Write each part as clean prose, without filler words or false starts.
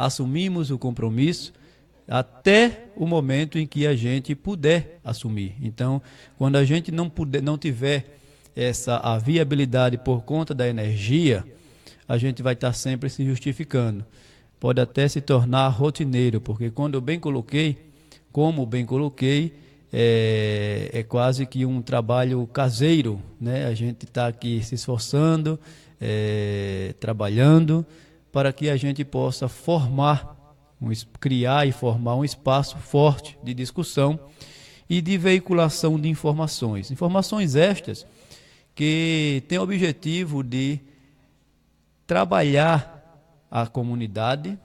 assumimos o compromisso até o momento em que a gente puder assumir. Então, quando a gente não tiver a viabilidade por conta da energia, a gente vai estar sempre se justificando. Pode até se tornar rotineiro, porque como bem coloquei, é quase que um trabalho caseiro, né? A gente está aqui se esforçando, trabalhando, para que a gente possa criar e formar um espaço forte de discussão e de veiculação de informações. Informações estas que têm o objetivo de trabalhar a comunidade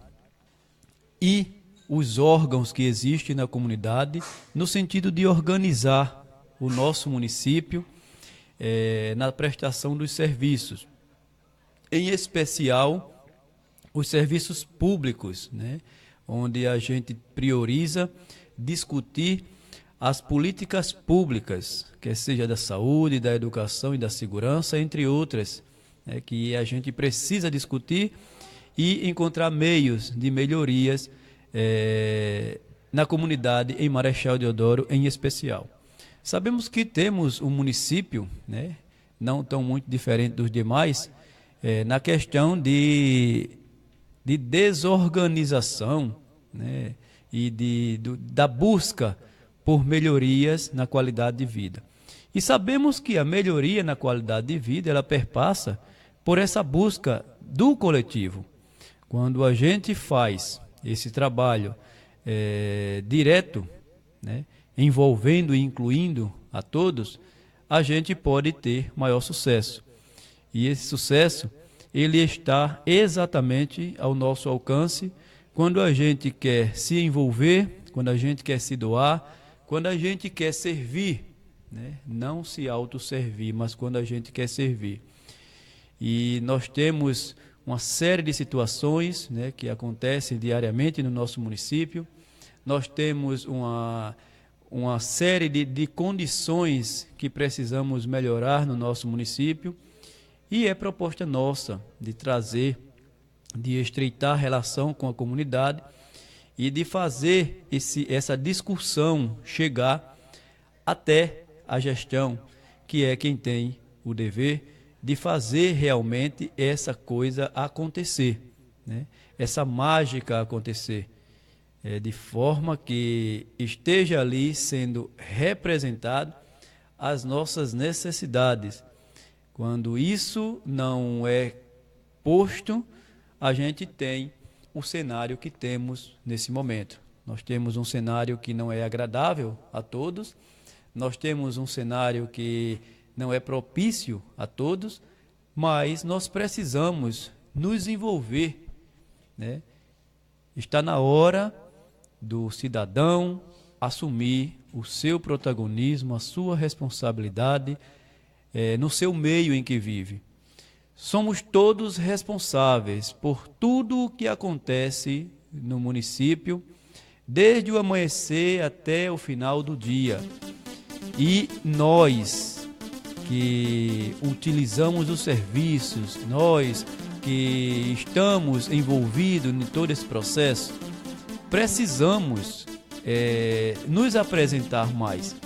e os órgãos que existem na comunidade, no sentido de organizar o nosso município na prestação dos serviços, em especial os serviços públicos, né? Onde a gente prioriza discutir as políticas públicas, quer seja da saúde, da educação e da segurança, entre outras, né, que a gente precisa discutir e encontrar meios de melhorias na comunidade em Marechal Deodoro em especial. Sabemos que temos um município, né, não tão muito diferente dos demais, na questão de desorganização, né, e da busca por melhorias na qualidade de vida. E sabemos que a melhoria na qualidade de vida, ela perpassa por essa busca do coletivo. Quando a gente faz esse trabalho direto, né, envolvendo e incluindo a todos, a gente pode ter maior sucesso. E esse sucesso, ele está exatamente ao nosso alcance quando a gente quer se envolver, quando a gente quer se doar, quando a gente quer servir, né? Não se autosservir, mas quando a gente quer servir. E nós temos uma série de situações, né, que acontecem diariamente no nosso município. Nós temos uma série de condições que precisamos melhorar no nosso município. E é proposta nossa de trazer, de estreitar a relação com a comunidade e de fazer essa discussão chegar até a gestão, que é quem tem o dever de fazer realmente essa coisa acontecer, né? Essa mágica acontecer, de forma que esteja ali sendo representado as nossas necessidades. Quando isso não é posto, a gente tem o cenário que temos nesse momento. Nós temos um cenário que não é agradável a todos, nós temos um cenário que não é propício a todos, mas nós precisamos nos envolver, né? Está na hora do cidadão assumir o seu protagonismo, a sua responsabilidade, no seu meio em que vive. Somos todos responsáveis por tudo o que acontece no município, desde o amanhecer até o final do dia. E nós que utilizamos os serviços, nós que estamos envolvidos em todo esse processo, precisamos nos apresentar mais.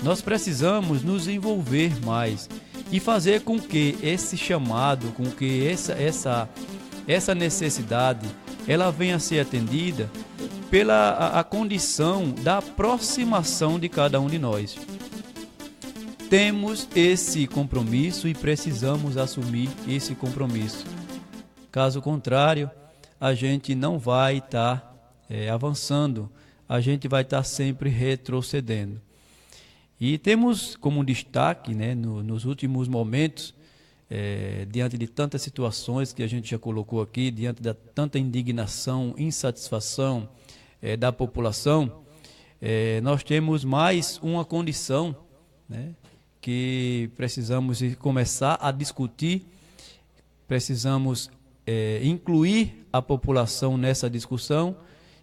Nós precisamos nos envolver mais e fazer com que esse chamado, com que essa necessidade, ela venha a ser atendida pela a condição da aproximação de cada um de nós. Temos esse compromisso e precisamos assumir esse compromisso. Caso contrário, a gente não vai estar avançando, a gente vai estar sempre retrocedendo. E temos como destaque, né, nos últimos momentos, diante de tantas situações que a gente já colocou aqui, diante de tanta indignação, insatisfação da população, nós temos mais uma condição, né, que precisamos começar a discutir, precisamos incluir a população nessa discussão,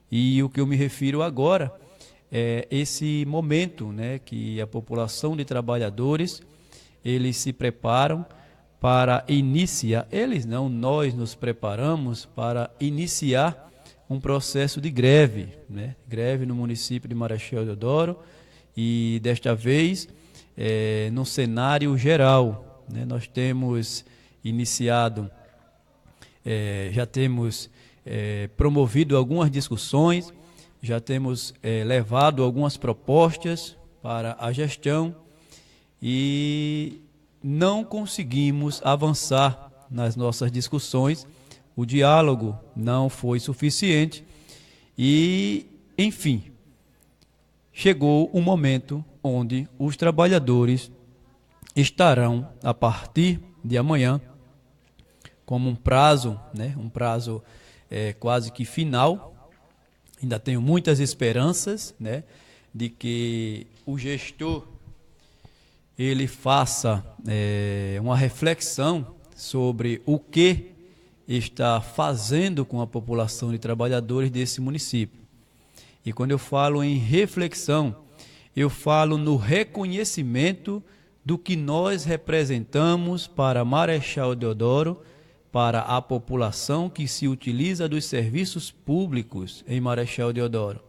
e o que eu me refiro agora esse momento, né, que a população de trabalhadores, eles se preparam para iniciar, eles não, nós nos preparamos para iniciar um processo de greve, né? Greve no município de Marechal Deodoro, e desta vez no cenário geral, né? Nós temos iniciado, já temos promovido algumas discussões, já temos levado algumas propostas para a gestão e não conseguimos avançar nas nossas discussões. O diálogo não foi suficiente e, enfim, chegou o momento onde os trabalhadores estarão, a partir de amanhã, como um prazo, né, um prazo quase que final. Ainda tenho muitas esperanças, né, de que o gestor ele faça uma reflexão sobre o que está fazendo com a população de trabalhadores desse município. E quando eu falo em reflexão, eu falo no reconhecimento do que nós representamos para Marechal Deodoro, para a população que se utiliza dos serviços públicos em Marechal Deodoro.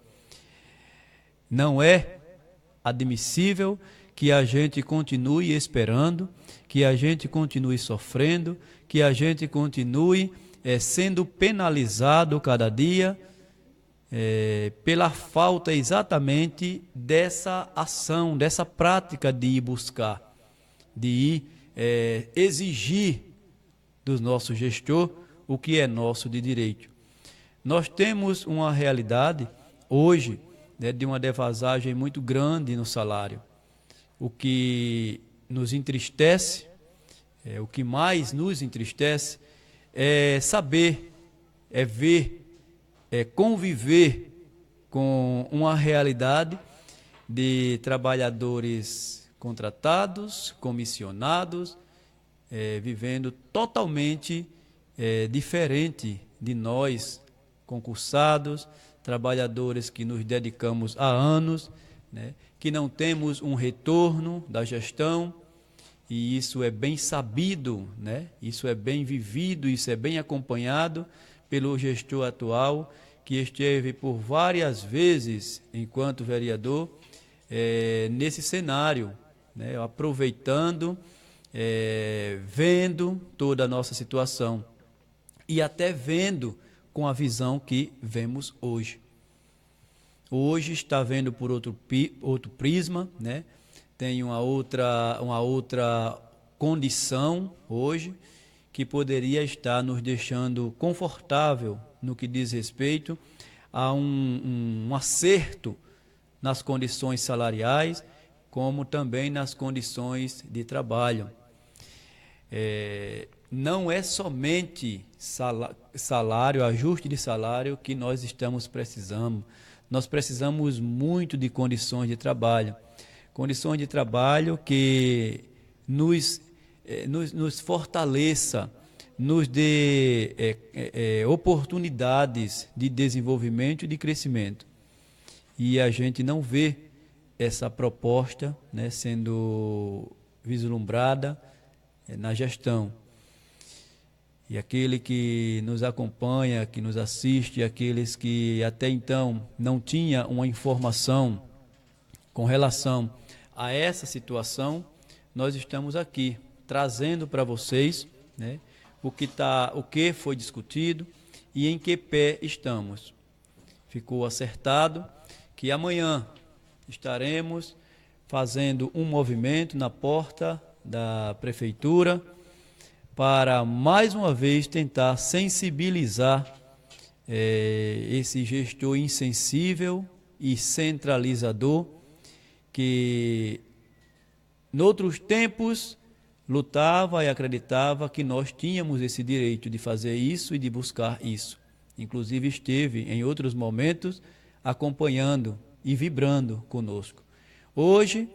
Não é admissível que a gente continue esperando, que a gente continue sofrendo, que a gente continue sendo penalizado cada dia pela falta exatamente dessa ação, dessa prática de ir buscar, de ir exigir do nosso gestor o que é nosso de direito. Nós temos uma realidade hoje, né, de uma defasagem muito grande no salário. O que nos entristece, o que mais nos entristece é saber, é ver, é conviver com uma realidade de trabalhadores contratados, comissionados, vivendo totalmente diferente de nós, concursados, trabalhadores que nos dedicamos há anos, né, que não temos um retorno da gestão, e isso é bem sabido, né? Isso é bem vivido, isso é bem acompanhado pelo gestor atual, que esteve por várias vezes, enquanto vereador, nesse cenário, né? Aproveitando, vendo toda a nossa situação e até vendo com a visão que vemos hoje. Hoje está vendo por outro prisma, né? Tem uma outra condição hoje que poderia estar nos deixando confortável no que diz respeito a um acerto nas condições salariais, como também nas condições de trabalho. Não é somente salário, ajuste de salário que nós estamos precisando. Nós precisamos muito de condições de trabalho. Condições de trabalho que nos fortaleça, nos dê oportunidades de desenvolvimento e de crescimento. E a gente não vê essa proposta, né, sendo vislumbrada na gestão. E aquele que nos acompanha, que nos assiste, aqueles que até então não tinham uma informação com relação a essa situação, nós estamos aqui trazendo para vocês, né, o que foi discutido e em que pé estamos. Ficou acertado que amanhã estaremos fazendo um movimento na porta da prefeitura para mais uma vez tentar sensibilizar esse gestor insensível e centralizador que, noutros tempos, lutava e acreditava que nós tínhamos esse direito de fazer isso e de buscar isso. Inclusive esteve em outros momentos acompanhando e vibrando conosco. Hoje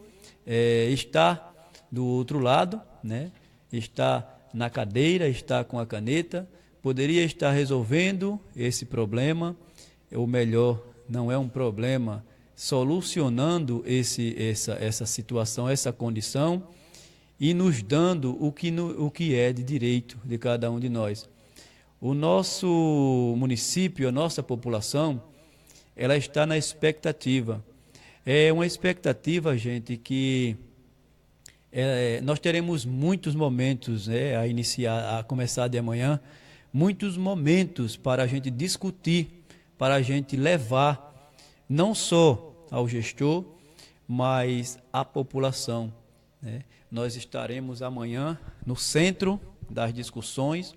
está do outro lado, né? Está na cadeira, está com a caneta, poderia estar resolvendo esse problema, ou melhor, não é um problema, solucionando essa situação, essa condição, e nos dando o que é de direito de cada um de nós. O nosso município, a nossa população, ela está na expectativa. É uma expectativa, gente, que nós teremos muitos momentos, né, a começar de amanhã, muitos momentos para a gente discutir, para a gente levar não só ao gestor, mas à população, né? Nós estaremos amanhã no centro das discussões,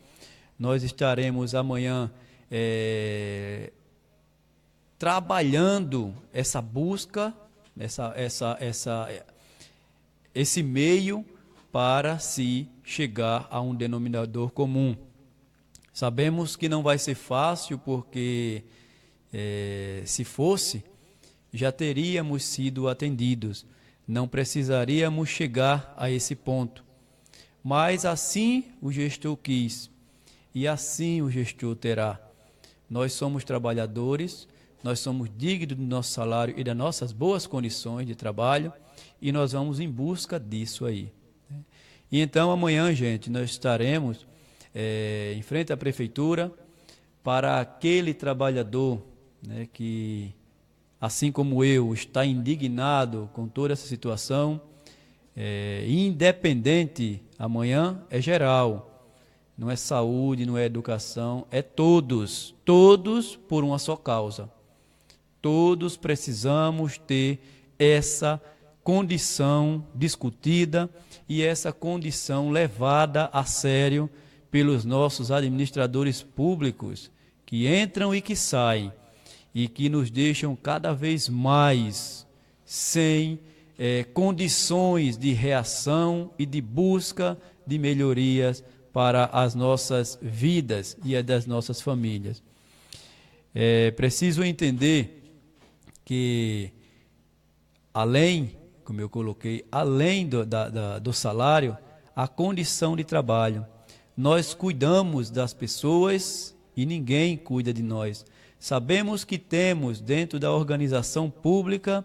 nós estaremos amanhã trabalhando essa busca, esse meio para se chegar a um denominador comum. Sabemos que não vai ser fácil, porque se fosse, já teríamos sido atendidos, não precisaríamos chegar a esse ponto. Mas assim o gestor quis, e assim o gestor terá. Nós somos trabalhadores, nós somos dignos do nosso salário e das nossas boas condições de trabalho, e nós vamos em busca disso aí. E então amanhã, gente, nós estaremos em frente à prefeitura para aquele trabalhador, né, que, assim como eu, está indignado com toda essa situação, independente, amanhã é geral. Não é saúde, não é educação, é todos por uma só causa. Todos precisamos ter essa condição discutida e essa condição levada a sério pelos nossos administradores públicos, que entram e que saem, e que nos deixam cada vez mais sem condições de reação e de busca de melhorias para as nossas vidas e a das nossas famílias. É preciso entender que, além, como eu coloquei, além do salário, a condição de trabalho. Nós cuidamos das pessoas e ninguém cuida de nós. Sabemos que temos dentro da organização pública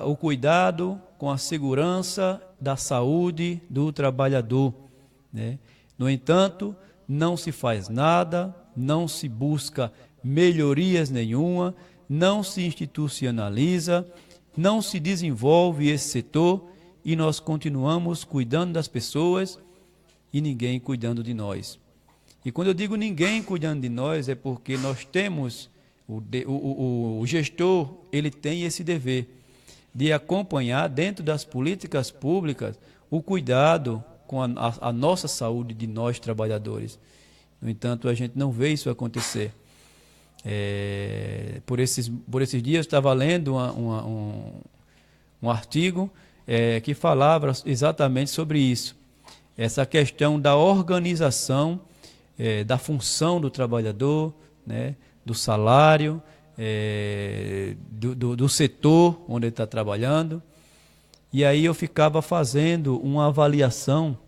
o cuidado com a segurança da saúde do trabalhador, né? No entanto, não se faz nada, não se busca melhorias nenhuma, não se institucionaliza, não se desenvolve esse setor e nós continuamos cuidando das pessoas e ninguém cuidando de nós. E quando eu digo ninguém cuidando de nós, é porque nós temos, o gestor, ele tem esse dever de acompanhar dentro das políticas públicas o cuidado com a nossa saúde de nós trabalhadores. No entanto, a gente não vê isso acontecer. Por esses dias eu estava lendo um artigo que falava exatamente sobre isso. Essa questão da organização, da função do trabalhador, né, do salário, do setor onde ele está trabalhando. E aí eu ficava fazendo uma avaliação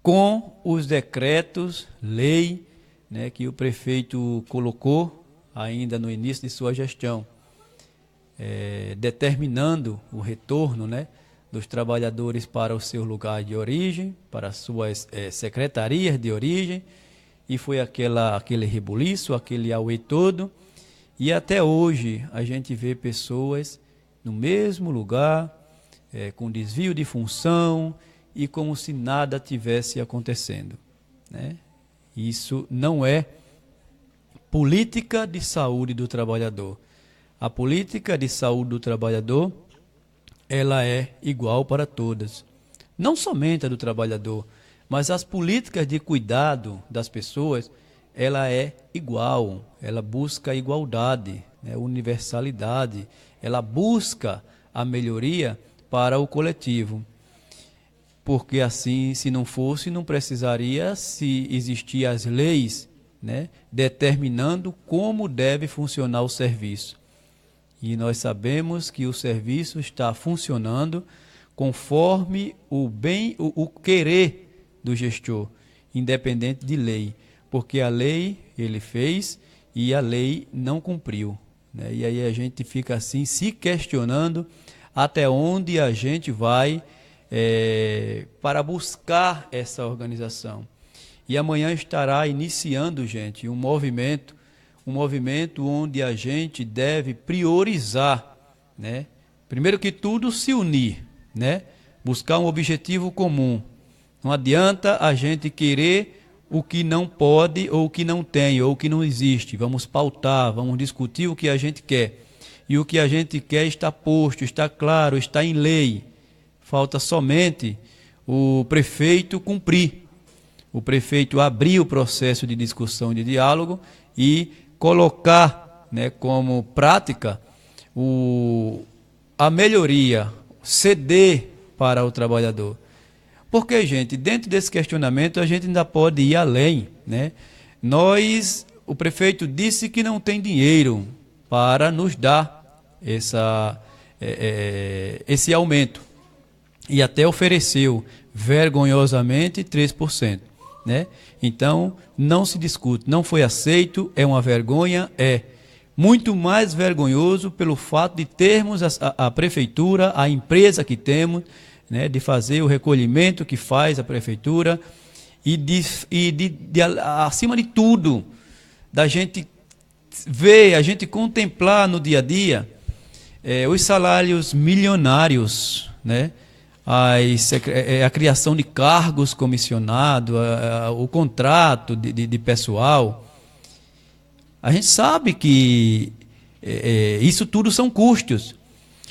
com os decretos, lei, né, que o prefeito colocou ainda no início de sua gestão, determinando o retorno, né, dos trabalhadores para o seu lugar de origem, para as suas secretarias de origem, e foi aquele rebuliço, aquele auê todo, e até hoje a gente vê pessoas no mesmo lugar, com desvio de função e como se nada tivesse acontecendo, né? Isso não é política de saúde do trabalhador. A política de saúde do trabalhador, ela é igual para todas. Não somente a do trabalhador, mas as políticas de cuidado das pessoas, ela é igual. Ela busca a igualdade, né, universalidade. Ela busca a melhoria para o coletivo. Porque assim, se não fosse, não precisaria se existir as leis, né, determinando como deve funcionar o serviço. E nós sabemos que o serviço está funcionando conforme o querer do gestor, independente de lei. Porque a lei ele fez e a lei não cumpriu, né? E aí a gente fica assim se questionando até onde a gente vai para buscar essa organização. E amanhã estará iniciando, gente, um movimento onde a gente deve priorizar, né? Primeiro que tudo, se unir, né? Buscar um objetivo comum. Não adianta a gente querer o que não pode, ou o que não tem, ou o que não existe. Vamos pautar, vamos discutir o que a gente quer. E o que a gente quer está posto, está claro, está em lei. Falta somente o prefeito cumprir. O prefeito abrir o processo de discussão, de diálogo e colocar, né, como prática a melhoria, ceder para o trabalhador. Porque, gente, dentro desse questionamento a gente ainda pode ir além, né? O prefeito disse que não tem dinheiro para nos dar esse aumento. E até ofereceu vergonhosamente 3%, né? Então, não se discute, não foi aceito, é uma vergonha, é muito mais vergonhoso pelo fato de termos a prefeitura, a empresa que temos, né, de fazer o recolhimento que faz a prefeitura acima de tudo, da gente ver, a gente contemplar no dia a dia os salários milionários, né, a criação de cargos comissionados, o contrato de pessoal. A gente sabe que isso tudo são custos.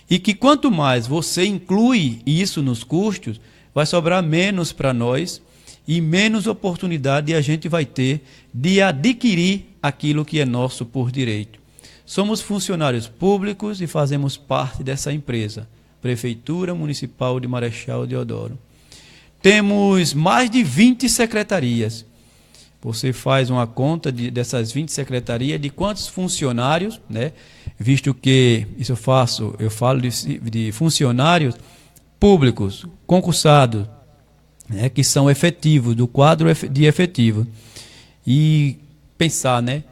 E que quanto mais você inclui isso nos custos, vai sobrar menos para nós e menos oportunidade a gente vai ter de adquirir aquilo que é nosso por direito. Somos funcionários públicos e fazemos parte dessa empresa, Prefeitura Municipal de Marechal Deodoro. Temos mais de 20 secretarias. Você faz uma conta dessas 20 secretarias, de quantos funcionários, né? Visto que isso eu falo de funcionários públicos, concursados, né? Que são efetivos, do quadro de efetivo. E pensar, né?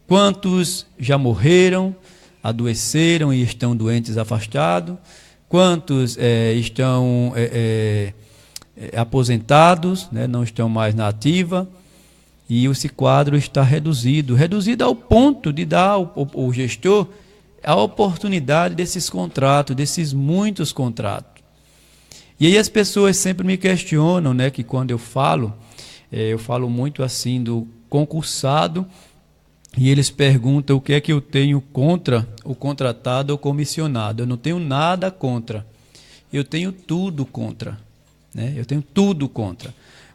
Quantos já morreram, adoeceram e estão doentes, afastados, quantos estão aposentados, né? Não estão mais na ativa. E esse quadro está reduzido ao ponto de dar ao gestor a oportunidade desses contratos, desses muitos contratos. E aí as pessoas sempre me questionam, né, que quando eu falo muito assim do concursado, e eles perguntam o que é que eu tenho contra o contratado ou comissionado. Eu não tenho nada contra, eu tenho tudo contra, né? Eu tenho tudo contra.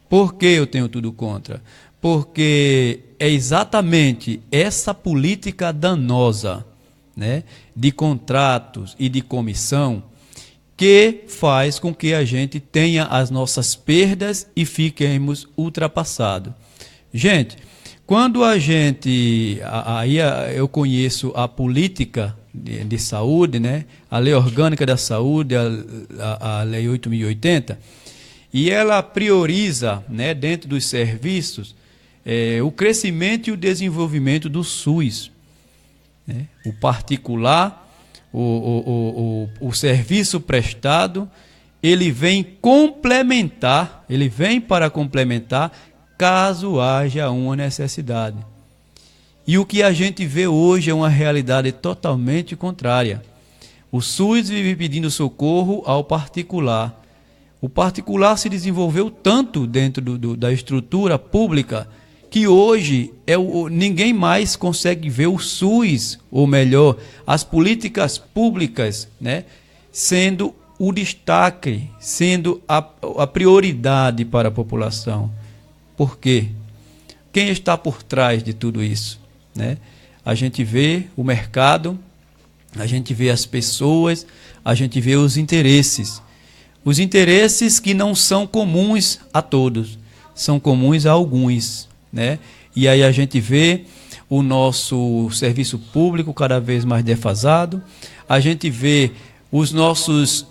Por que eu tenho tudo contra? Porque é exatamente essa política danosa, né, de contratos e de comissão que faz com que a gente tenha as nossas perdas e fiquemos ultrapassados. Gente, quando eu conheço a política de saúde, né, a Lei Orgânica da Saúde, a Lei 8.080, e ela prioriza, né, dentro dos serviços, o crescimento e o desenvolvimento do SUS, né? O particular, o serviço prestado, ele vem para complementar caso haja uma necessidade. E o que a gente vê hoje é uma realidade totalmente contrária. O SUS vive pedindo socorro ao particular. O particular se desenvolveu tanto dentro da estrutura pública que hoje ninguém mais consegue ver o SUS, ou melhor, as políticas públicas, né, sendo o destaque, sendo a prioridade para a população. Por quê? Quem está por trás de tudo isso, né? A gente vê o mercado, a gente vê as pessoas, a gente vê os interesses que não são comuns a todos, são comuns a alguns, né? E aí a gente vê o nosso serviço público cada vez mais defasado, a gente vê os nossos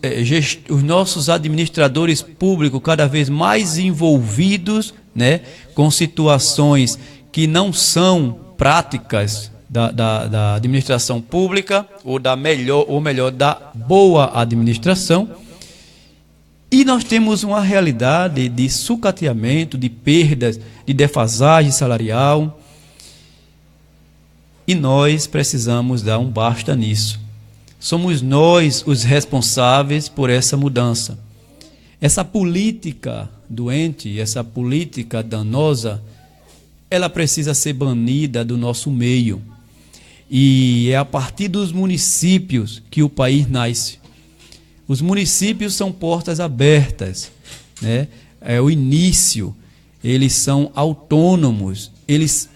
administradores públicos cada vez mais envolvidos, né, com situações que não são práticas da administração pública, ou melhor, da boa administração. E nós temos uma realidade de sucateamento, de perdas, de defasagem salarial. E nós precisamos dar um basta nisso. Somos nós os responsáveis por essa mudança. Essa política doente, essa política danosa, ela precisa ser banida do nosso meio. E é a partir dos municípios que o país nasce. Os municípios são portas abertas, né? É o início. Eles são autônomos, eles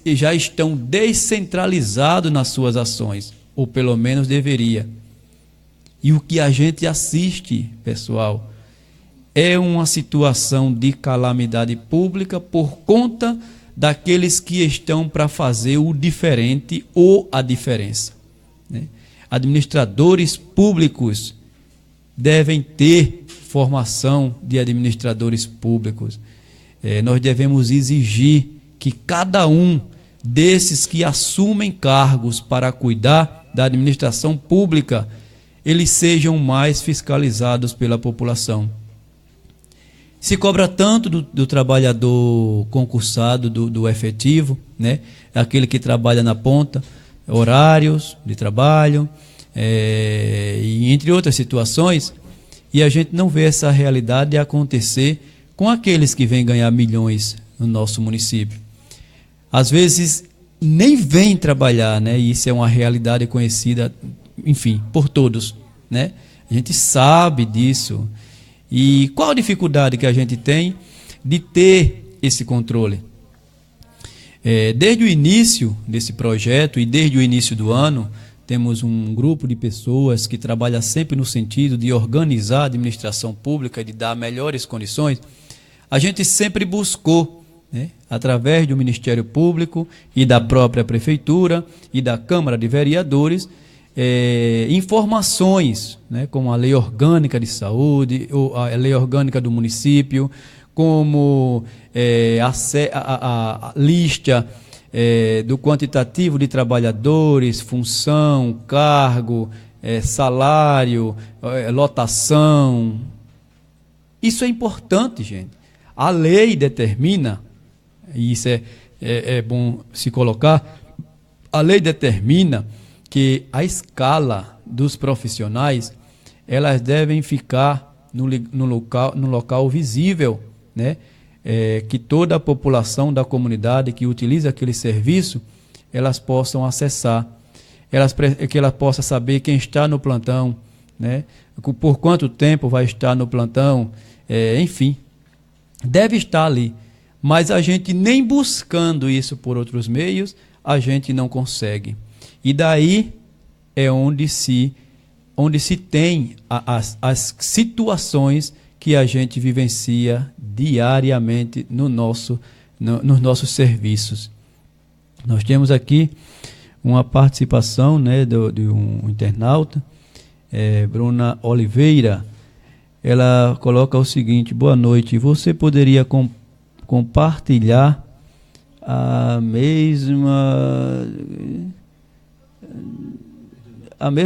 já estão descentralizados nas suas ações, ou pelo menos deveria. E o que a gente assiste, pessoal, é uma situação de calamidade pública por conta daqueles que estão para fazer o diferente ou a diferença, né? Administradores públicos devem ter formação de administradores públicos. Nós devemos exigir que cada um desses que assumem cargos para cuidar da administração pública, eles sejam mais fiscalizados pela população. Se cobra tanto do trabalhador concursado, do efetivo, né? Aquele que trabalha na ponta, horários de trabalho, e entre outras situações, e a gente não vê essa realidade acontecer com aqueles que vêm ganhar milhões no nosso município. Às vezes nem vêm trabalhar, né? E isso é uma realidade conhecida, enfim, por todos, né? A gente sabe disso. E qual a dificuldade que a gente tem de ter esse controle? Desde o início desse projeto e desde o início do ano, temos um grupo de pessoas que trabalha sempre no sentido de organizar a administração pública, de dar melhores condições. A gente sempre buscou, né, através do Ministério Público e da própria Prefeitura e da Câmara de Vereadores, informações, né, como a Lei Orgânica de Saúde, ou a Lei Orgânica do Município, como a lista do quantitativo de trabalhadores, função, cargo, salário, lotação. Isso é importante, gente. A lei determina, e isso é bom se colocar, a lei determina que a escala dos profissionais, elas devem ficar no local visível, né? Que toda a população da comunidade que utiliza aquele serviço, elas possam acessar, que ela possa saber quem está no plantão, né? Por quanto tempo vai estar no plantão, enfim, deve estar ali. Mas a gente nem buscando isso por outros meios, a gente não consegue. E daí é onde se tem as situações que a gente vivencia diariamente nos nossos serviços. Nós temos aqui uma participação, né, de um internauta, Bruna Oliveira. Ela coloca o seguinte: boa noite, você poderia compartilhar a mesma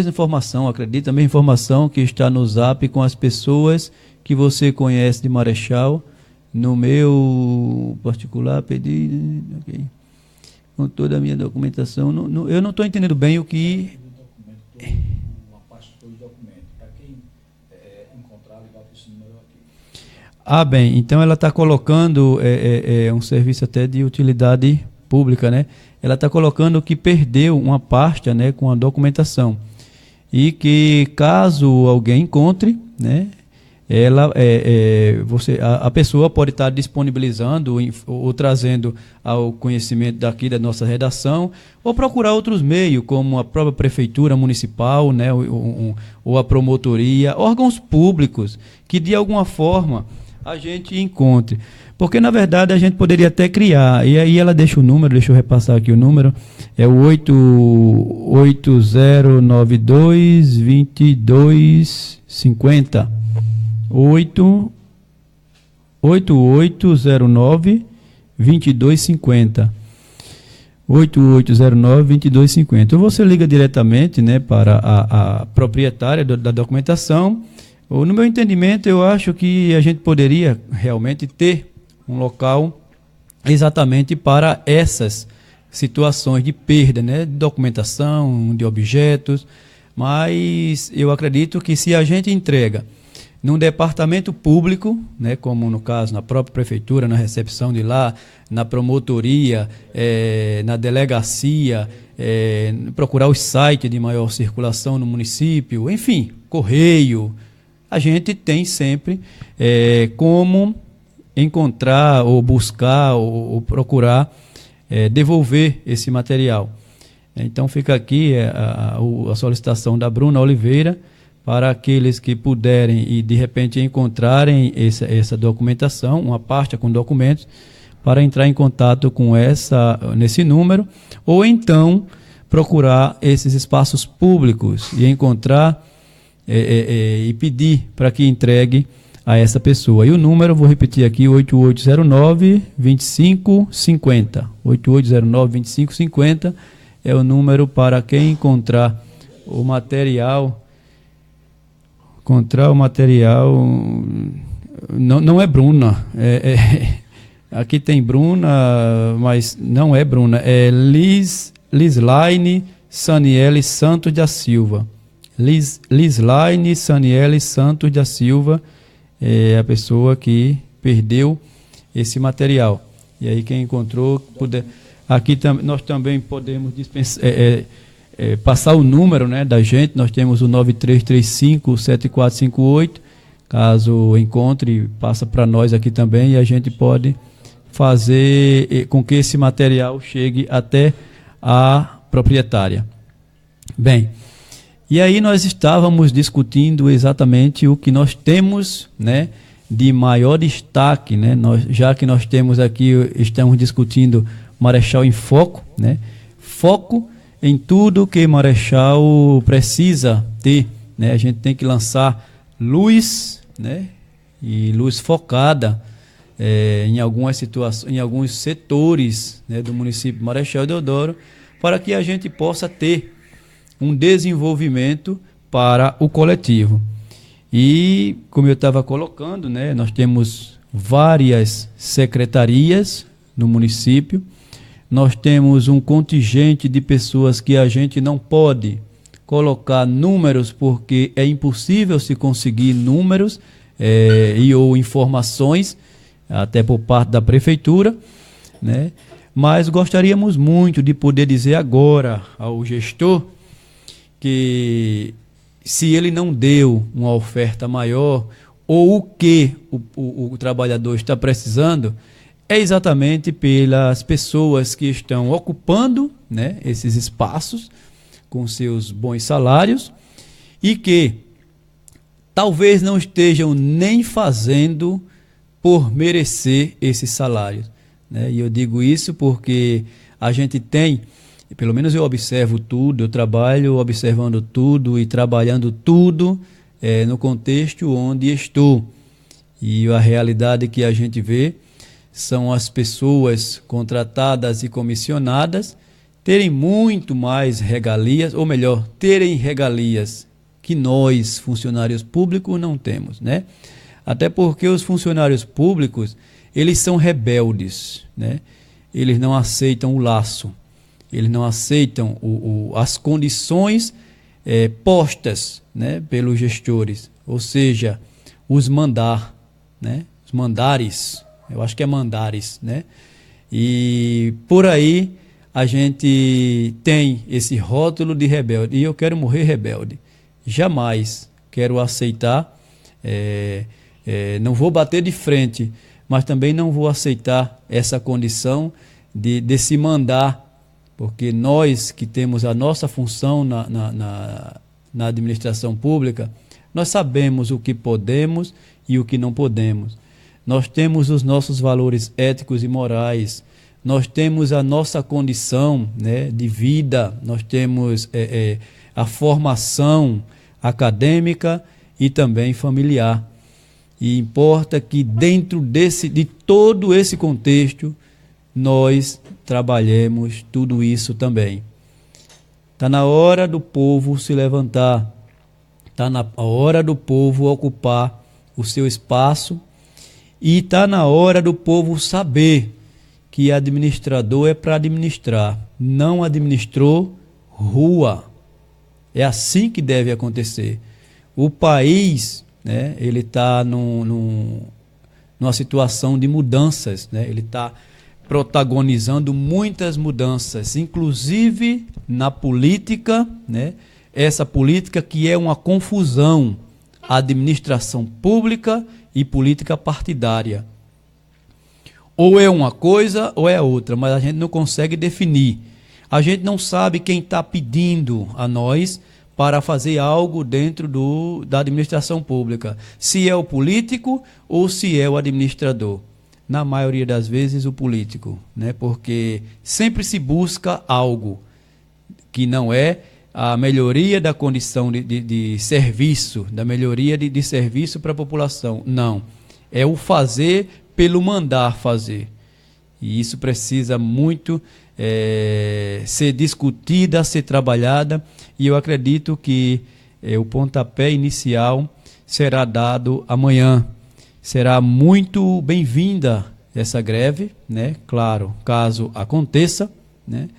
informação, acredita, a mesma informação que está no Zap com as pessoas que você conhece de Marechal. No meu particular, pedi, okay, com toda a minha documentação. Eu não estou entendendo bem o que... Uma parte do documento. Para quem encontrar, ligar para esse número aqui. Ah, bem, então ela está colocando um serviço até de utilidade pública, né? Ela está colocando que perdeu uma pasta, né, com a documentação. E que caso alguém encontre, né, a pessoa pode estar disponibilizando ou trazendo ao conhecimento daqui da nossa redação, ou procurar outros meios, como a própria prefeitura municipal, né, ou a promotoria, órgãos públicos, que de alguma forma a gente encontre. Porque, na verdade, a gente poderia até criar, e aí ela deixa o número, deixa eu repassar aqui o número, é o 8092-2250. 8809-2250. 8809-2250. Ou você liga diretamente, né, para a proprietária da documentação, No meu entendimento, eu acho que a gente poderia realmente ter um local exatamente para essas situações de perda, né, de documentação, de objetos, mas eu acredito que se a gente entrega num departamento público, né, como no caso na própria prefeitura, na recepção de lá, na promotoria, na delegacia, procurar os sites de maior circulação no município, enfim, correio, a gente tem sempre como encontrar ou buscar ou procurar devolver esse material. Então fica aqui a solicitação da Bruna Oliveira para aqueles que puderem e de repente encontrarem essa documentação, uma pasta com documentos, para entrar em contato com nesse número, ou então procurar esses espaços públicos e encontrar e pedir para que entregue a essa pessoa. E o número, vou repetir aqui, 8809-2550. 8809-2550 é o número para quem encontrar o material. Não é Bruna. Aqui tem Bruna, mas não é Bruna. É Lislaine Saniele Santos da Silva. Lislaine Saniele Santos da Silva é a pessoa que perdeu esse material. E aí quem encontrou, puder... Aqui nós também podemos passar o número, né, da gente. Nós temos o 9335-7458. Caso encontre, passa para nós aqui também e a gente pode fazer com que esse material chegue até a proprietária. Bem, e aí nós estávamos discutindo exatamente o que nós temos, né, de maior destaque, né? Já que nós temos aqui, estamos discutindo Marechal em Foco, né? Foco em tudo que Marechal precisa ter, né? A gente tem que lançar luz, né? E luz focada em algumas situações, em alguns setores, né, do município de Marechal Deodoro, para que a gente possa ter um desenvolvimento para o coletivo. E como eu estava colocando, né, nós temos várias secretarias no município. Nós temos um contingente de pessoas que a gente não pode colocar números, porque é impossível se conseguir números ou informações, até por parte da prefeitura, né? Mas gostaríamos muito de poder dizer agora ao gestor que, se ele não deu uma oferta maior, ou o que o trabalhador está precisando, é exatamente pelas pessoas que estão ocupando, né, esses espaços com seus bons salários e que talvez não estejam nem fazendo por merecer esses salários, né? E eu digo isso porque a gente tem, pelo menos eu observo tudo, eu trabalho observando tudo e trabalhando tudo no contexto onde estou. E a realidade que a gente vê são as pessoas contratadas e comissionadas terem muito mais regalias, ou melhor, terem regalias que nós, funcionários públicos, não temos, né? Até porque os funcionários públicos, eles são rebeldes, né? Eles não aceitam o laço, eles não aceitam as condições postas, né, pelos gestores, ou seja, os né? Os mandares. Eu acho que é mandares, né? E por aí a gente tem esse rótulo de rebelde. E eu quero morrer rebelde. Jamais quero aceitar, não vou bater de frente, mas também não vou aceitar essa condição de se mandar, porque nós que temos a nossa função na administração pública, nós sabemos o que podemos e o que não podemos. Nós temos os nossos valores éticos e morais, nós temos a nossa condição, né, de vida, nós temos a formação acadêmica e também familiar. E importa que dentro de todo esse contexto, nós trabalhemos tudo isso também. Está na hora do povo se levantar. Está na hora do povo ocupar o seu espaço e está na hora do povo saber que administrador é para administrar. Não administrou, rua. É assim que deve acontecer. O país, né, ele está numa situação de mudanças, né? Ele está protagonizando muitas mudanças, inclusive na política, né? Essa política que é uma confusão, administração pública e política partidária. Ou é uma coisa ou é outra, mas a gente não consegue definir. A gente não sabe quem está pedindo a nós para fazer algo dentro da administração pública. Se é o político ou se é o administrador. Na maioria das vezes o político, né? Porque sempre se busca algo que não é a melhoria da condição de serviço, da melhoria de serviço para a população. Não, é o fazer pelo mandar fazer. E isso precisa muito ser discutida, ser trabalhada, e eu acredito que o pontapé inicial será dado amanhã. Será muito bem-vinda essa greve, né? Claro, caso aconteça, né?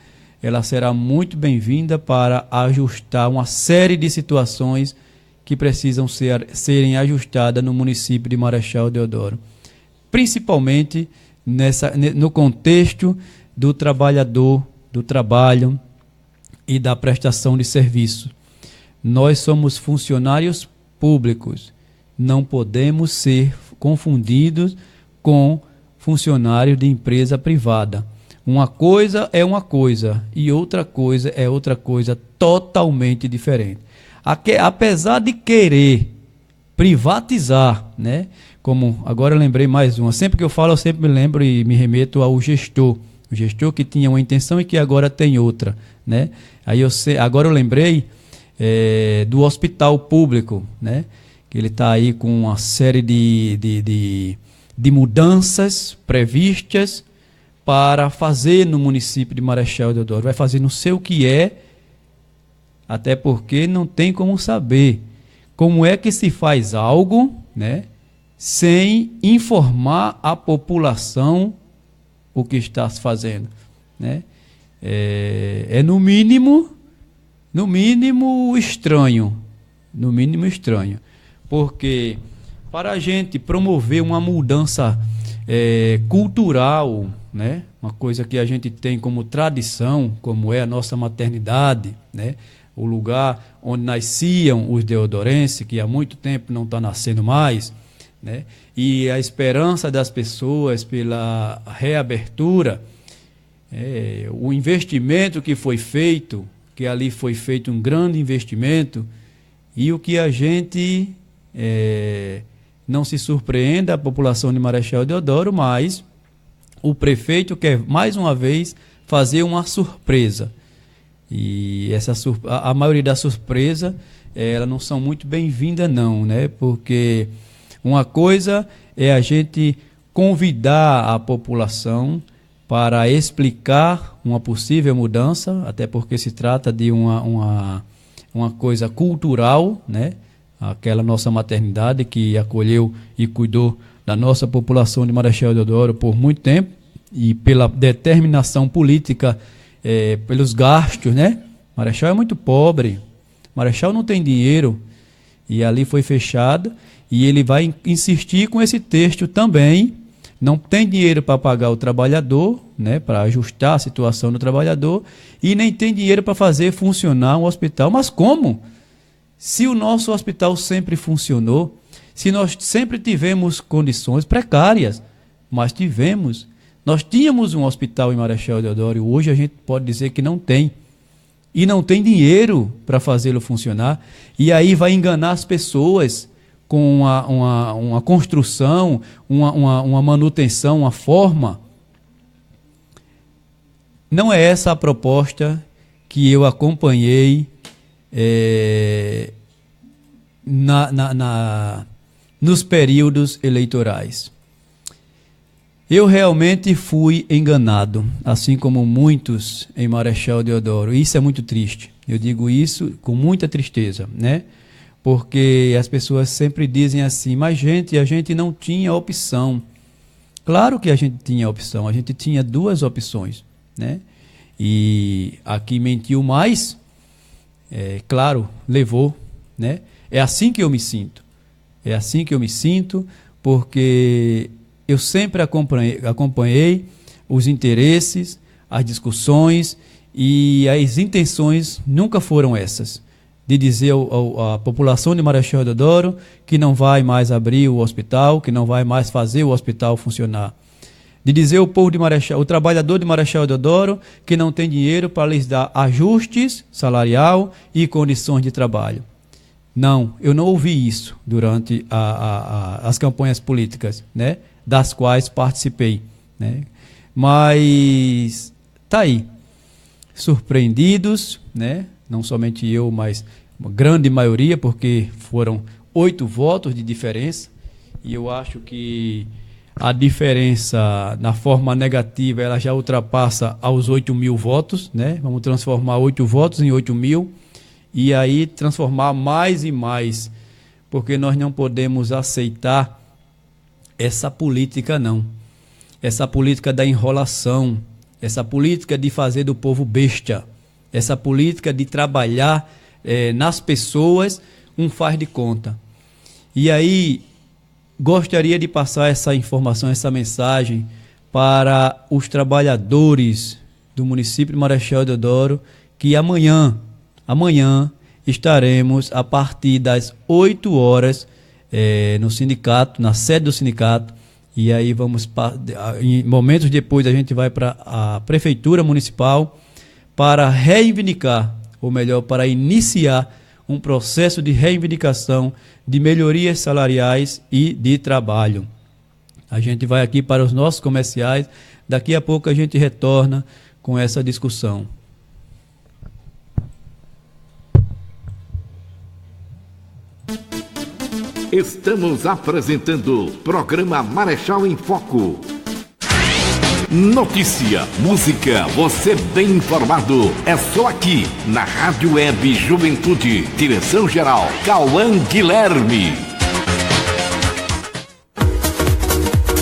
Ela será muito bem-vinda para ajustar uma série de situações que precisam serem ajustadas no município de Marechal Deodoro. Principalmente no contexto do trabalhador, do trabalho e da prestação de serviço. Nós somos funcionários públicos, não podemos ser confundidos com funcionários de empresa privada. Uma coisa é uma coisa e outra coisa é outra coisa totalmente diferente. Apesar de querer privatizar, né? Como agora eu lembrei mais uma. Sempre que eu falo, eu sempre me lembro e me remeto ao gestor. O gestor que tinha uma intenção e que agora tem outra, né? Agora eu lembrei do hospital público, né? Que ele está aí com uma série de mudanças previstas para fazer no município de Marechal Deodoro. Vai fazer não sei o que é, até porque não tem como saber como é que se faz algo, né, sem informar a população o que está se fazendo, né? No mínimo estranho, porque para a gente promover uma mudança cultural, né? Uma coisa que a gente tem como tradição, como é a nossa maternidade, né? O lugar onde nasciam os deodorenses, que há muito tempo não está nascendo mais, né? E a esperança das pessoas pela reabertura, o investimento que foi feito, que ali foi feito um grande investimento, e o que a gente não se surpreenda, a população de Marechal Deodoro, mas o prefeito quer mais uma vez fazer uma surpresa. E a maioria das surpresas, elas não são muito bem-vindas não, né? Porque uma coisa é a gente convidar a população para explicar uma possível mudança, até porque se trata de uma coisa cultural, né? Aquela nossa maternidade que acolheu e cuidou da nossa população de Marechal Deodoro por muito tempo, e pela determinação política, pelos gastos, né? Marechal é muito pobre, Marechal não tem dinheiro, e ali foi fechado, e ele vai insistir com esse texto também. Não tem dinheiro para pagar o trabalhador, né, para ajustar a situação do trabalhador, e nem tem dinheiro para fazer funcionar um hospital. Mas como? Se o nosso hospital sempre funcionou, se nós sempre tivemos condições precárias, mas tivemos. Nós tínhamos um hospital em Marechal Deodoro, e hoje a gente pode dizer que não tem. E não tem dinheiro para fazê-lo funcionar, e aí vai enganar as pessoas com uma construção, uma manutenção, uma forma. Não é essa a proposta que eu acompanhei nos períodos eleitorais. Eu realmente fui enganado, assim como muitos em Marechal Deodoro. Isso é muito triste. Eu digo isso com muita tristeza, né? porque as pessoas sempre dizem assim, mas a gente não tinha opção. Claro que a gente tinha opção, a gente tinha duas opções, né? E aqui mentiu mais, claro, levou, né? É assim que eu me sinto. É assim que eu me sinto, porque eu sempre acompanhei os interesses, as discussões, e as intenções nunca foram essas, de dizer à população de Marechal Deodoro que não vai mais abrir o hospital, que não vai mais fazer o hospital funcionar. De dizer ao povo de Marechal, o trabalhador de Marechal Deodoro, que não tem dinheiro para lhes dar ajustes salarial e condições de trabalho. Não, eu não ouvi isso durante as campanhas políticas, né, das quais participei, né? Mas tá aí, surpreendidos, né? Não somente eu, mas uma grande maioria, porque foram 8 votos de diferença, e eu acho que a diferença na forma negativa ela já ultrapassa aos 8.000 votos, né? Vamos transformar 8 votos em 8.000 e aí transformar mais e mais, porque nós não podemos aceitar essa política não, essa política da enrolação, essa política de fazer do povo besta, essa política de trabalhar nas pessoas um faz de conta. E aí gostaria de passar essa informação, essa mensagem para os trabalhadores do município de Marechal Deodoro, que amanhã estaremos a partir das 8 horas no sindicato, na sede do sindicato, e aí em momentos depois a gente vai para a prefeitura municipal para reivindicar, ou melhor, para iniciar um processo de reivindicação de melhorias salariais e de trabalho. A gente vai aqui para os nossos comerciais, daqui a pouco a gente retorna com essa discussão. Estamos apresentando o programa Marechal em Foco. Notícia, música, você bem informado. É só aqui, na Rádio Web Juventude. Direção-geral, Cauã Guilherme.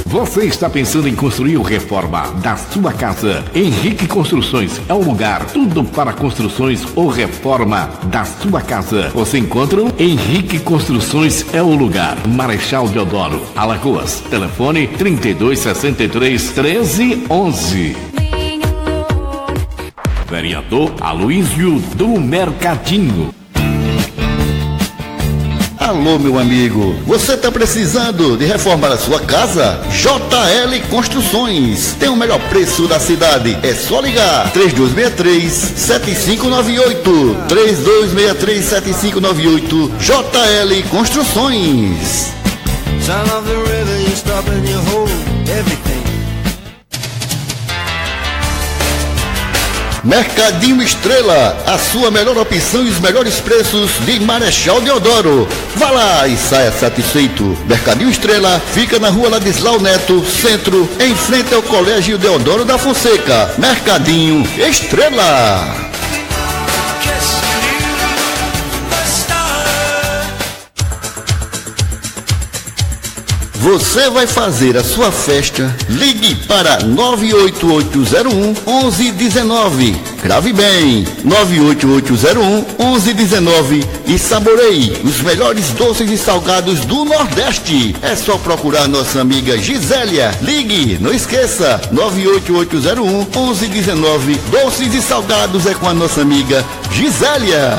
Você está pensando em construir ou reforma da sua casa? Henrique Construções é o lugar. Tudo para construções ou reforma da sua casa. Você encontra Henrique Construções é o lugar. Marechal Deodoro, Alagoas. Telefone 3263-1311. Vereador Aloísio do Mercadinho. Alô, meu amigo, você está precisando de reformar a sua casa? JL Construções tem o melhor preço da cidade. É só ligar 3263-7598. 3263-7598. JL Construções. Mercadinho Estrela, a sua melhor opção e os melhores preços de Marechal Deodoro. Vá lá e saia satisfeito. Mercadinho Estrela fica na rua Ladislau Neto, centro, em frente ao Colégio Deodoro da Fonseca. Mercadinho Estrela. Você vai fazer a sua festa? Ligue para 98801-1119. Grave bem, 98801-1119 e saboreie os melhores doces e salgados do Nordeste. É só procurar nossa amiga Gisélia. Ligue, não esqueça, 98801-1119. Doces e salgados é com a nossa amiga Gisélia.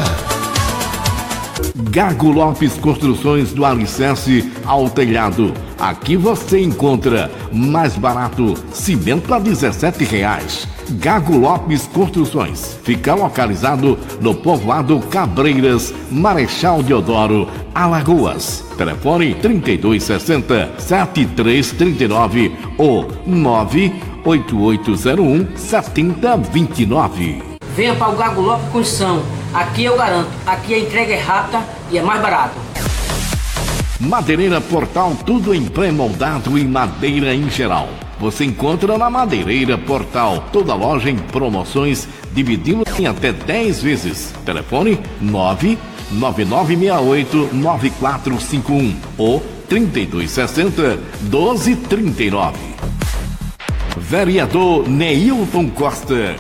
Gago Lopes Construções, do alicerce ao telhado. Aqui você encontra mais barato, cimento a R$17. Gago Lopes Construções fica localizado no povoado Cabreiras, Marechal Deodoro, Alagoas. Telefone 3260-7339 ou 98801-7029. Venha para o Gago Lopes Construção. Aqui eu garanto, aqui a entrega é rápida e é mais barato. Madeireira Portal, tudo em pré-moldado e madeira em geral. Você encontra na Madeireira Portal, toda loja em promoções, dividindo em até 10 vezes. Telefone 9968-9451 ou 3260-1239. Vereador Neilton Costa.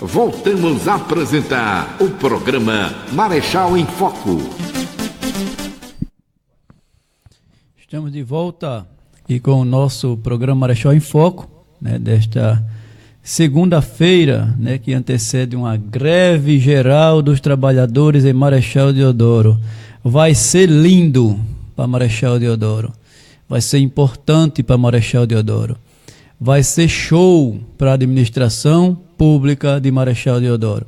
Voltamos a apresentar o programa Marechal em Foco. Estamos de volta aqui com o nosso programa Marechal em Foco, né, desta segunda-feira, né, que antecede uma greve geral dos trabalhadores em Marechal Deodoro. Vai ser lindo para Marechal Deodoro, vai ser importante para Marechal Deodoro, vai ser show para a administração pública de Marechal Deodoro.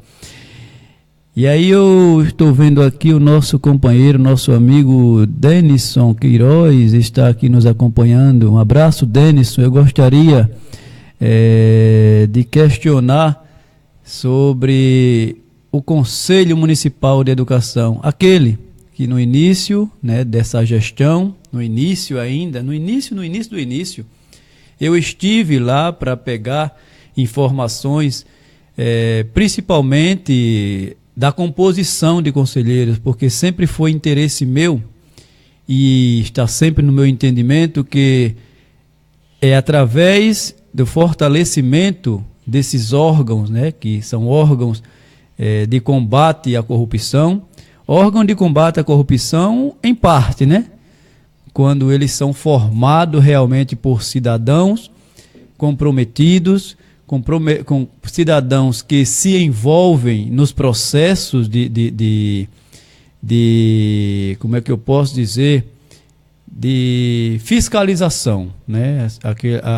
E aí eu estou vendo aqui o nosso companheiro, nosso amigo Denison Queiroz está aqui nos acompanhando. Um abraço, Denison. Eu gostaria de questionar sobre o Conselho Municipal de Educação, aquele que no início, né, dessa gestão, no início, eu estive lá para pegar informações, principalmente da composição de conselheiros, porque sempre foi interesse meu e está sempre no meu entendimento que é através do fortalecimento desses órgãos, né, que são órgãos de combate à corrupção, órgão de combate à corrupção em parte, né, quando eles são formados realmente por cidadãos comprometidos, com cidadãos que se envolvem nos processos de como é que eu posso dizer, de fiscalização, né?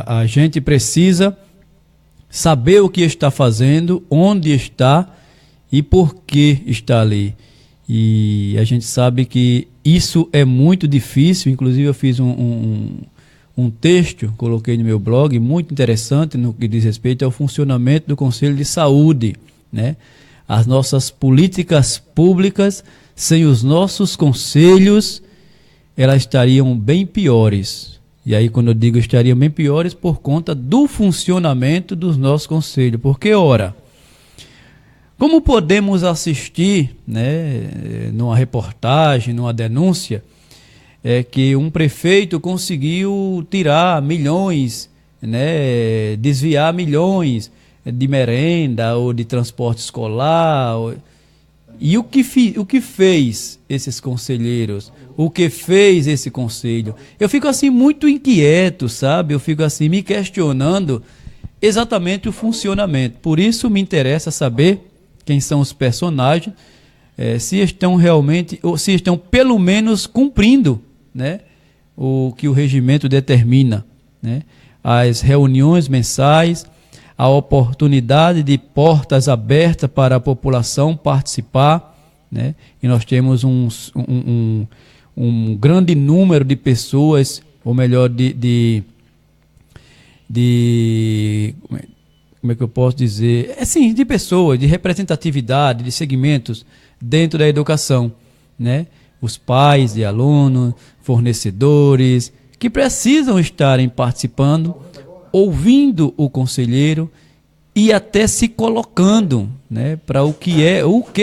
A gente precisa saber o que está fazendo, onde está e por que está ali. E a gente sabe que isso é muito difícil. Inclusive eu fiz um texto, coloquei no meu blog, muito interessante no que diz respeito ao funcionamento do Conselho de Saúde, né? As nossas políticas públicas, sem os nossos conselhos, elas estariam bem piores. E aí, quando eu digo estariam bem piores, por conta do funcionamento dos nossos conselhos. Porque, ora, como podemos assistir, né, numa reportagem, numa denúncia, que um prefeito conseguiu tirar milhões, né, desviar milhões de merenda ou de transporte escolar. E o que fez esses conselheiros? O que fez esse conselho? Eu fico assim muito inquieto, sabe? Eu fico assim me questionando exatamente o funcionamento. Por isso me interessa saber quem são os personagens, se estão realmente, ou se estão pelo menos cumprindo, né, o que o regimento determina, né? As reuniões mensais, a oportunidade de portas abertas para a população participar, né? E nós temos um grande número de pessoas, ou melhor, como é que eu posso dizer? Sim, de pessoas, de representatividade, de segmentos dentro da educação, né? Os pais de alunos, fornecedores, que precisam estarem participando, ouvindo o conselheiro e até se colocando, né, para o que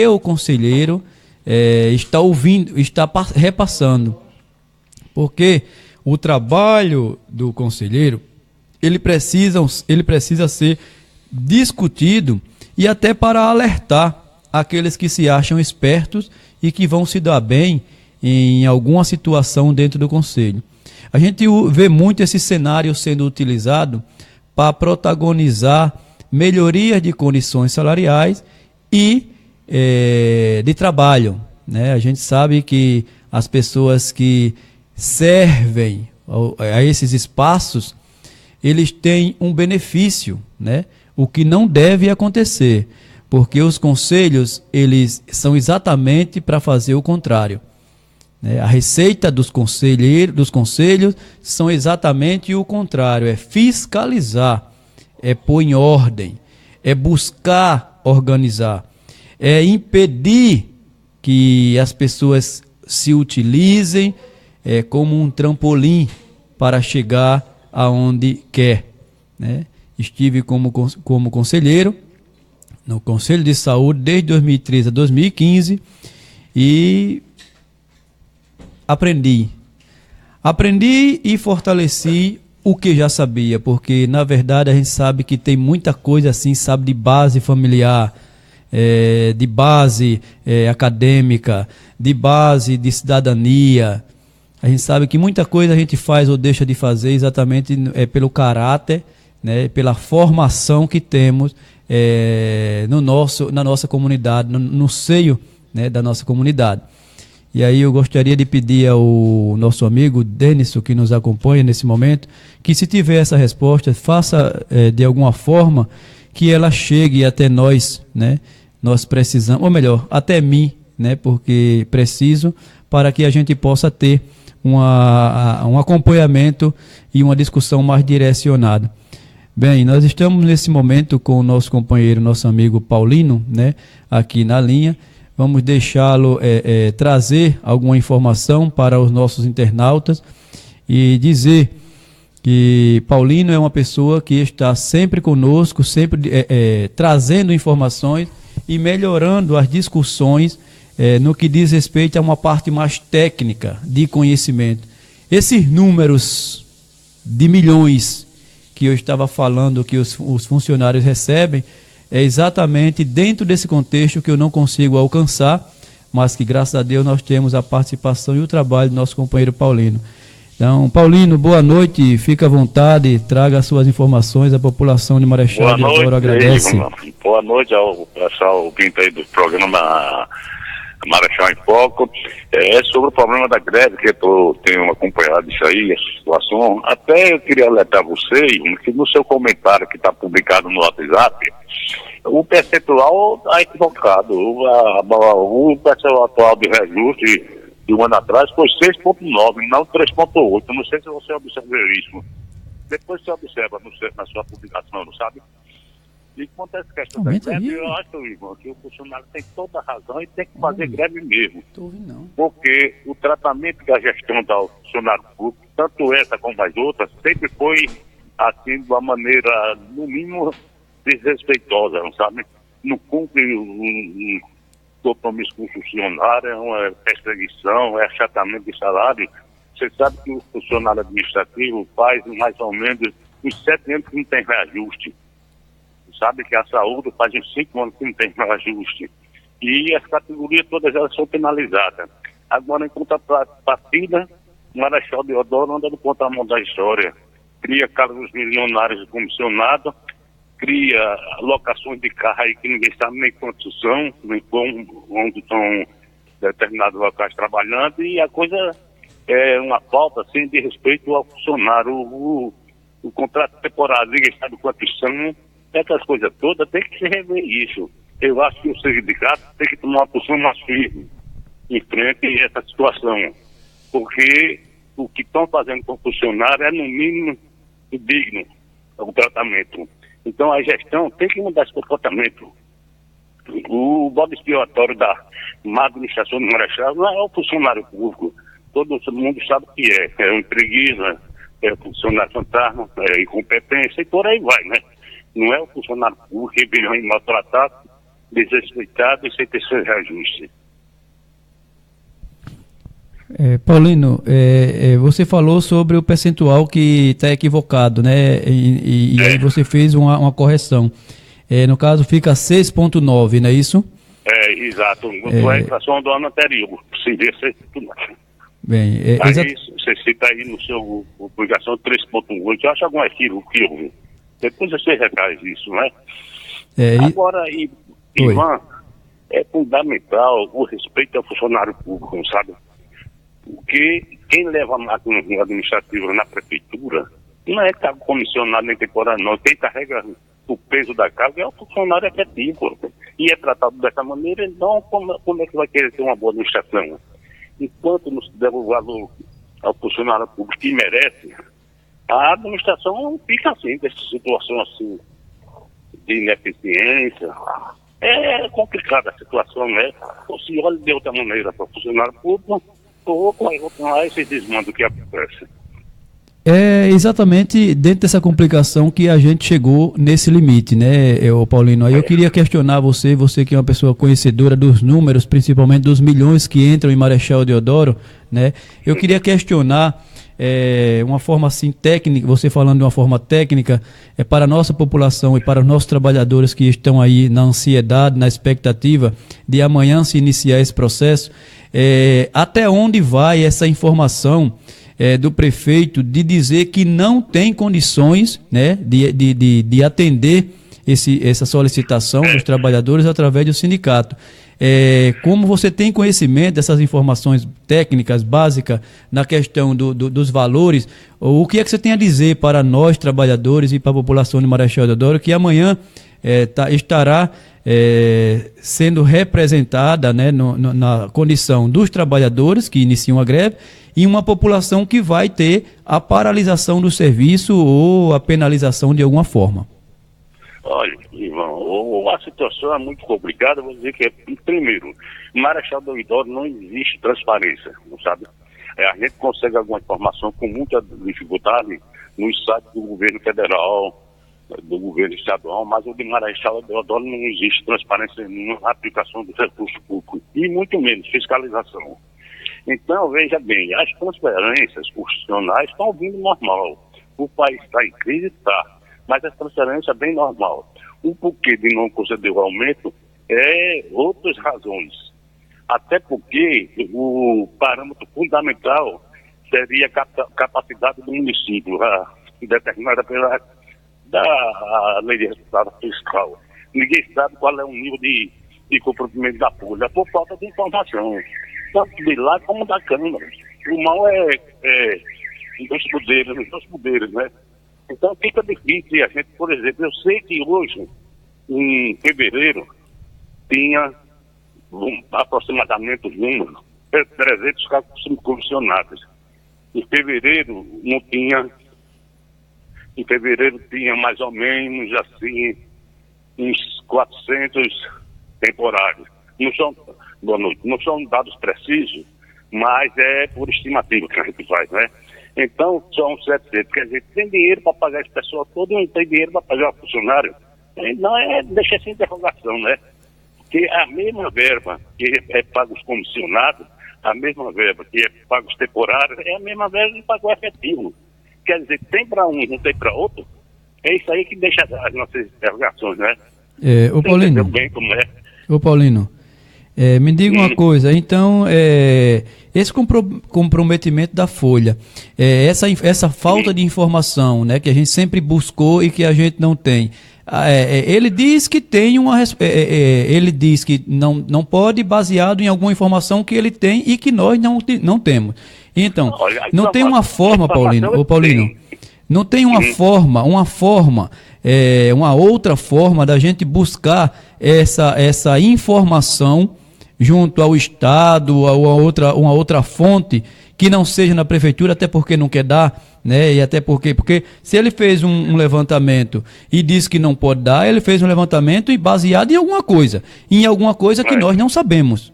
o conselheiro está ouvindo, está repassando. Porque o trabalho do conselheiro, ele precisa ser discutido e até para alertar aqueles que se acham espertos e que vão se dar bem em alguma situação dentro do conselho. A gente vê muito esse cenário sendo utilizado para protagonizar melhorias de condições salariais e de trabalho, né? A gente sabe que as pessoas que servem a esses espaços, eles têm um benefício, né? O que não deve acontecer, porque os conselhos, eles são exatamente para fazer o contrário, né? A receita dos conselhos são exatamente o contrário, é fiscalizar, é pôr em ordem, é buscar organizar, é impedir que as pessoas se utilizem como um trampolim para chegar aonde quer, né? Estive como conselheiro no Conselho de Saúde desde 2013 a 2015 e aprendi e fortaleci o que já sabia, porque na verdade a gente sabe que tem muita coisa assim, sabe, de base familiar, de base acadêmica, de base de cidadania. A gente sabe que muita coisa a gente faz ou deixa de fazer exatamente pelo caráter, né, pela formação que temos na nossa comunidade, no seio, né, da nossa comunidade. E aí eu gostaria de pedir ao nosso amigo Denison, que nos acompanha nesse momento, que se tiver essa resposta, faça de alguma forma que ela chegue até nós, né? Nós precisamos, ou melhor, até mim, né? Porque preciso, para que a gente possa ter um acompanhamento e uma discussão mais direcionada. Bem, nós estamos nesse momento com o nosso companheiro, nosso amigo Paulino, né? Aqui na linha. Vamos deixá-lo trazer alguma informação para os nossos internautas e dizer que Paulino é uma pessoa que está sempre conosco, sempre trazendo informações e melhorando as discussões no que diz respeito a uma parte mais técnica de conhecimento. Esses números de milhões que eu estava falando que os funcionários recebem, é exatamente dentro desse contexto que eu não consigo alcançar, mas que graças a Deus nós temos a participação e o trabalho do nosso companheiro Paulino. Então, Paulino, boa noite, fica à vontade, traga as suas informações, a população de Marechal Deodoro agradece. Boa noite ao pessoal ouvinte aí do programa Marechal em Foco. É sobre o problema da greve, que eu tenho acompanhado isso aí, essa situação. Até eu queria alertar você, que no seu comentário que está publicado no WhatsApp, o percentual está equivocado. O percentual atual de reajuste de um ano atrás foi 6,9, não 3,8. Não sei se você observou isso. Depois você observa na sua publicação, não sabe? E quanto a essa questão da greve, eu acho, irmão, que o funcionário tem toda a razão e tem que fazer greve mesmo. Porque o tratamento da gestão do funcionário público, tanto essa como as outras, sempre foi assim, de uma maneira, no mínimo, desrespeitosa, não sabe? Não cumpre um compromisso com o funcionário, é uma perseguição, é achatamento de salário. Você sabe que o funcionário administrativo faz mais ou menos uns 7 anos que não tem reajuste. Sabe que a saúde faz uns 5 anos que não tem reajuste. E as categorias todas elas são penalizadas. Agora, em contrapartida, o Marechal Deodoro anda no contramão da história. Cria cargos milionários de comissionado, cria locações de carro aí que ninguém sabe nem quantos são, nem onde estão determinados locais trabalhando, e a coisa é uma falta assim, de respeito ao funcionário. O contrato temporário, ninguém sabe quantos são. Essas coisas todas, tem que se rever isso. Eu acho que o sindicato tem que tomar uma posição mais firme em frente a essa situação. Porque o que estão fazendo com o funcionário é, no mínimo, indigno o tratamento. Então, a gestão tem que mudar esse comportamento. O bode expiatório da má administração do Marechal não é o funcionário público. Todo mundo sabe o que é. É um preguiça, é funcionário fantasma, é incompetência e por aí vai, né? Não é o funcionário público, rebelião e maltratado, desrespeitado e sem ter seu reajuste. Paulino, você falou sobre o percentual que está equivocado, né? E aí você fez uma correção. No caso, fica 6,9, não é isso? Exato. A inflação do ano anterior, seria 6,9. Bem, aí você cita aí no seu publicação 3,8. Eu acho algum equívoco que houve. Depois você refaz isso, né? Agora, Ivan, é fundamental o respeito ao funcionário público, sabe? Porque quem leva a máquina administrativa na prefeitura não é cargo comissionado nem temporário, não. Quem carrega o peso da carga é o funcionário efetivo. E é tratado dessa maneira, então como é que vai querer ter uma boa administração? Enquanto não se der o valor ao funcionário público que merece, a administração fica assim, dessa situação assim, de ineficiência. É complicada a situação, né? Ou se olha de outra maneira para o funcionário público, ou com esse desmando que acontece. É exatamente dentro dessa complicação que a gente chegou nesse limite, né, Paulino? Aí eu queria questionar você que é uma pessoa conhecedora dos números, principalmente dos milhões que entram em Marechal Deodoro, né? Eu queria questionar uma forma assim técnica, você falando de uma forma técnica, para a nossa população e para os nossos trabalhadores que estão aí na ansiedade, na expectativa de amanhã se iniciar esse processo, até onde vai essa informação do prefeito de dizer que não tem condições, né, de atender essa solicitação dos trabalhadores através do sindicato. Como você tem conhecimento dessas informações técnicas básicas na questão dos valores, o que é que você tem a dizer para nós trabalhadores e para a população de Marechal Deodoro que amanhã estará sendo representada, né, na condição dos trabalhadores que iniciam a greve e uma população que vai ter a paralisação do serviço ou a penalização de alguma forma? Olha, Ivan, a situação é muito complicada. Vou dizer que, primeiro, em Marechal Deodoro não existe transparência, não sabe? A gente consegue alguma informação com muita dificuldade no site do governo federal, do governo estadual, mas o de Marechal Deodoro não existe transparência nenhuma na aplicação do recurso público e muito menos fiscalização. Então, veja bem, as transferências constitucionais estão vindo normal. O país está em crise, está, mas a transferência é bem normal. O porquê de não conceder o aumento é outras razões. Até porque o parâmetro fundamental seria a capacidade do município, determinada pela lei de resultado fiscal. Ninguém sabe qual é o nível de comprometimento da folha, por falta de informação, tanto de lá como da Câmara. O mal é dos poderes, né? Então fica difícil a gente, por exemplo, eu sei que hoje, em fevereiro, tinha aproximadamente os números, 300 cargos comissionados. Em fevereiro não tinha, em fevereiro tinha mais ou menos assim, uns 400 temporários. Boa noite, não são dados precisos, mas é por estimativa que a gente faz, né? Então, são 700. Quer dizer, tem dinheiro para pagar esse pessoal todo, não tem dinheiro para pagar o funcionário. Não deixa essa interrogação, né? Porque a mesma verba que é paga os comissionados, a mesma verba que é paga os temporários, é a mesma verba que paga o efetivo. Quer dizer, tem para um, não tem para outro. É isso aí que deixa as nossas interrogações, né? Ô Paulino, bem como é. Ô Paulino, me diga uma coisa, então, esse comprometimento da Folha, essa falta de informação, né, que a gente sempre buscou e que a gente não tem, ele diz que tem ele diz que não pode, baseado em alguma informação que ele tem e que nós não temos. Então, não tem uma forma, Paulino, não tem uma forma, uma outra forma da gente buscar essa informação junto ao Estado, ou uma outra fonte que não seja na prefeitura, até porque não quer dar, né? E até porque se ele fez um levantamento e disse que não pode dar, ele fez um levantamento e baseado em alguma coisa que nós não sabemos.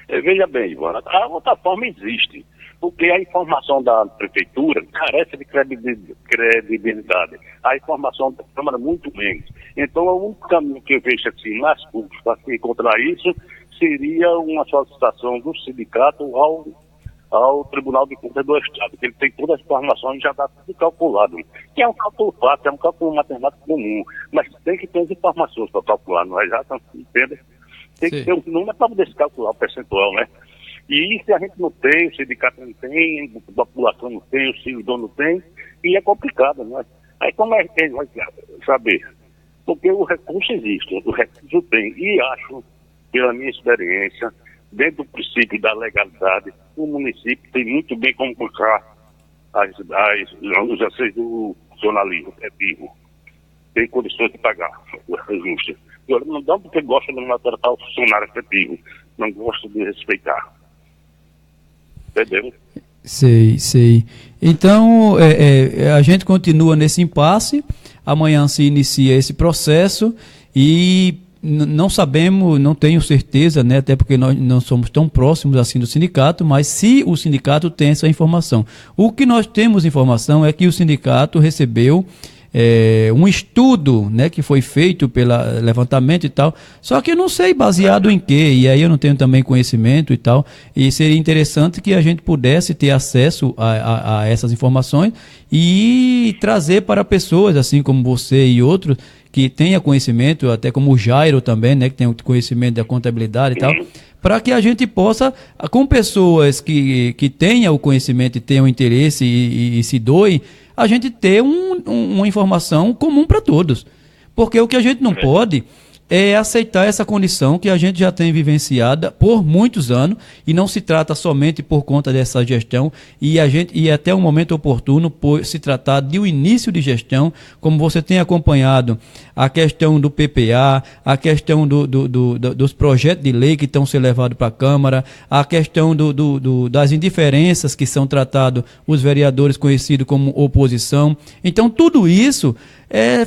Veja bem, Ivana, a outra forma existe, porque a informação da prefeitura carece de credibilidade, a informação da Câmara muito menos. Então, o único caminho que eu vejo assim, mais curto para se encontrar isso, seria uma solicitação do sindicato ao Tribunal de Contas do Estado, que ele tem todas as informações e já está tudo calculado. Que é um cálculo fácil, é um cálculo matemático comum, mas tem que ter as informações para calcular, não é? Já entende? Tem que ter um número para poder calcular o percentual, né? E se a gente não tem, o sindicato não tem, a população não tem, o cidadão não tem, e é complicado, né? Aí como é que vai saber? Porque o recurso existe, o recurso tem, e acho, pela minha experiência, dentro do princípio da legalidade, o município tem muito bem como colocar os acessos do funcionalismo efetivo. Tem condições de pagar as justas. Não dá porque gosta de maltratar o funcionário efetivo, não gosta de respeitar. Entendeu? Sei. Então, a gente continua nesse impasse, amanhã se inicia esse processo e não sabemos, não tenho certeza, né, até porque nós não somos tão próximos assim do sindicato, mas se o sindicato tem essa informação. O que nós temos informação é que o sindicato recebeu um estudo, né, que foi feito pelo levantamento e tal, só que eu não sei baseado em quê, e aí eu não tenho também conhecimento e tal, e seria interessante que a gente pudesse ter acesso a essas informações e trazer para pessoas, assim como você e outros, que tenha conhecimento, até como o Jairo também, né, que tem conhecimento da contabilidade e tal, para que a gente possa, com pessoas que tenham o conhecimento e tenham interesse e se doem, a gente ter uma informação comum para todos. Porque o que a gente não pode é aceitar essa condição que a gente já tem vivenciada por muitos anos, e não se trata somente por conta dessa gestão, e até um momento oportuno por se tratar de um início de gestão, como você tem acompanhado a questão do PPA, a questão dos projetos de lei que estão sendo levados para a Câmara, a questão das indiferenças que são tratados os vereadores conhecidos como oposição. Então, tudo isso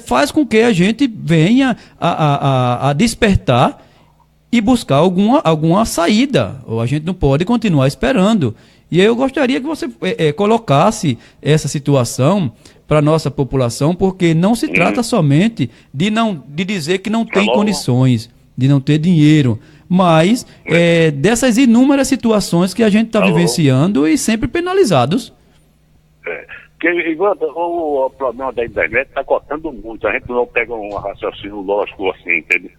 faz com que a gente venha a despertar e buscar alguma saída, ou a gente não pode continuar esperando. E eu gostaria que você colocasse essa situação para a nossa população, porque não se trata somente de dizer que não tem condições, de não ter dinheiro, mas dessas inúmeras situações que a gente está vivenciando e sempre penalizados. Porque, o problema da internet está cortando muito. A gente não pega um raciocínio lógico assim, entende?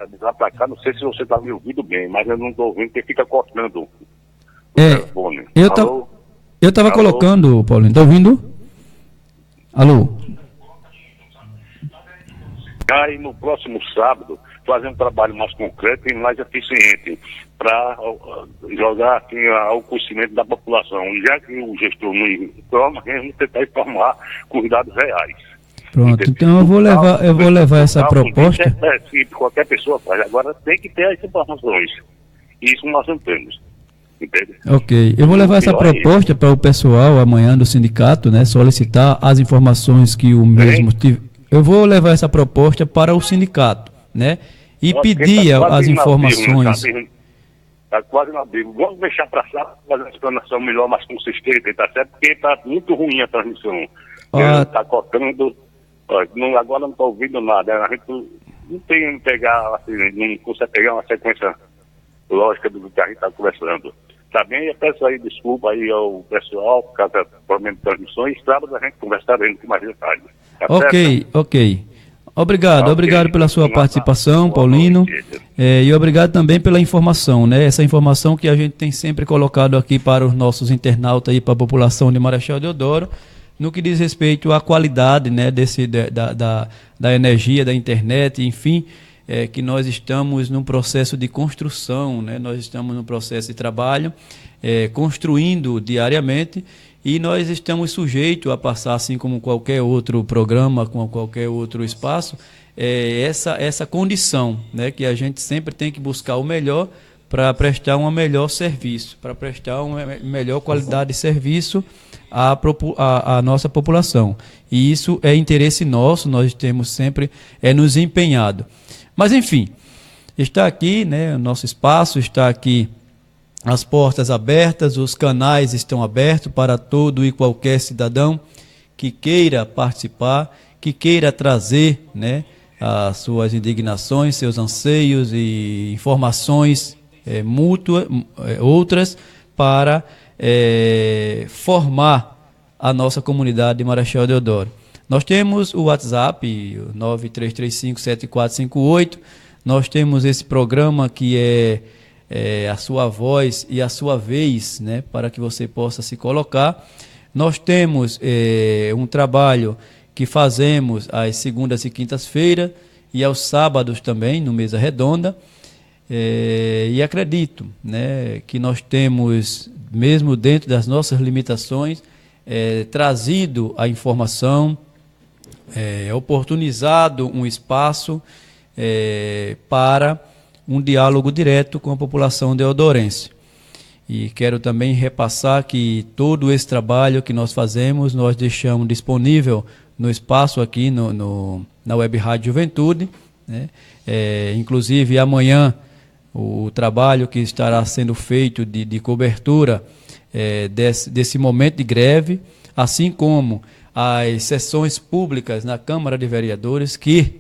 De lá para cá, não sei se você está me ouvindo bem, mas eu não estou ouvindo, porque fica cortando o telefone. Eu estava colocando, Paulinho, está ouvindo? Alô? Aí no próximo sábado, fazer um trabalho mais concreto e mais eficiente para jogar assim, ao conhecimento da população. Já que o gestor não informa, a gente tentar informar com os dados reais. Pronto, entendeu? Então eu vou levar essa proposta. Qualquer pessoa faz. Agora tem que ter as informações. Isso nós não temos. Entende? Ok, eu vou levar essa proposta para o pessoal amanhã do sindicato, né? Solicitar as informações que o mesmo tive. Eu vou levar essa proposta para o sindicato, né? E pedir as informações. Está quase na briga. Vamos deixar para lá, fazer uma explanação melhor, mais consistente, tá certo? Porque está muito ruim a transmissão. Está cortando. Agora não estou ouvindo nada. A gente não tem pegar, assim, não consegue pegar uma sequência lógica do que a gente está conversando. Tá bem? Eu peço aí desculpa aí ao pessoal por causa do problema de transmissão, e sábado a gente conversará com mais detalhes. Tá certo? Ok. Obrigado pela sua participação, Paulino, e obrigado também pela informação, né? Essa informação que a gente tem sempre colocado aqui para os nossos internautas e para a população de Marechal Deodoro, no que diz respeito à qualidade, né, da energia, da internet, enfim, que nós estamos num processo de construção, né? Nós estamos num processo de trabalho, construindo diariamente, e nós estamos sujeitos a passar, assim como qualquer outro programa, como qualquer outro espaço, essa condição, né, que a gente sempre tem que buscar o melhor para prestar um melhor serviço, para prestar uma melhor qualidade de serviço à nossa população. E isso é interesse nosso, nós temos sempre nos empenhado. Mas, enfim, está aqui, né, o nosso espaço, está aqui as portas abertas, os canais estão abertos para todo e qualquer cidadão que queira participar, que queira trazer, né, as suas indignações, seus anseios e informações outras para formar a nossa comunidade de Marechal Deodoro. Nós temos o WhatsApp, 93357458, nós temos esse programa que é a sua voz e a sua vez, né, para que você possa se colocar. Nós temos um trabalho que fazemos às segundas e quintas-feiras e aos sábados também, no Mesa Redonda, e acredito, né, que nós temos, mesmo dentro das nossas limitações, trazido a informação, oportunizado um espaço para um diálogo direto com a população deodorense. E quero também repassar que todo esse trabalho que nós fazemos, nós deixamos disponível no espaço aqui na Web Rádio Juventude, né? Inclusive, amanhã, o trabalho que estará sendo feito de cobertura desse momento de greve, assim como as sessões públicas na Câmara de Vereadores, que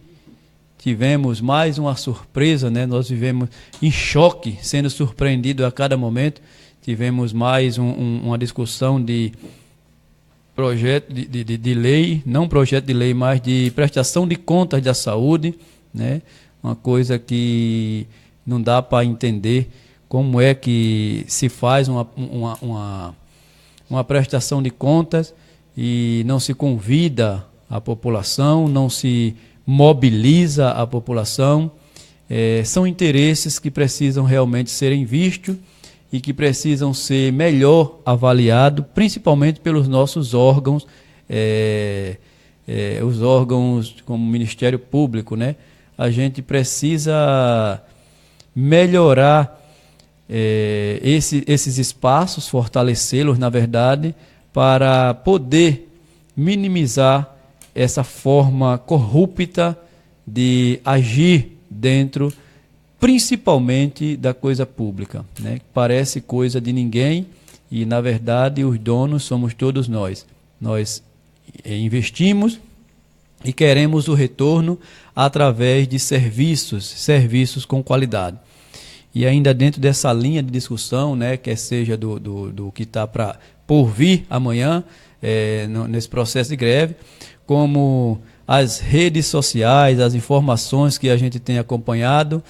tivemos mais uma surpresa, né? Nós vivemos em choque, sendo surpreendido a cada momento. Tivemos mais uma discussão de projeto de lei, não projeto de lei, mas de prestação de contas da saúde, né? Uma coisa que não dá para entender como é que se faz uma prestação de contas e não se convida a população, não se mobiliza a população. São interesses que precisam realmente serem vistos e que precisam ser melhor avaliados, principalmente pelos nossos órgãos, os órgãos como o Ministério Público, né? A gente precisa melhorar esses espaços, fortalecê-los, na verdade, para poder minimizar essa forma corrupta de agir dentro, principalmente da coisa pública, né? Parece coisa de ninguém e, na verdade, os donos somos todos nós. Nós investimos e queremos o retorno através de serviços com qualidade. E ainda dentro dessa linha de discussão, né, que seja do que está por vir amanhã, nesse processo de greve, como as redes sociais, as informações que a gente tem acompanhado,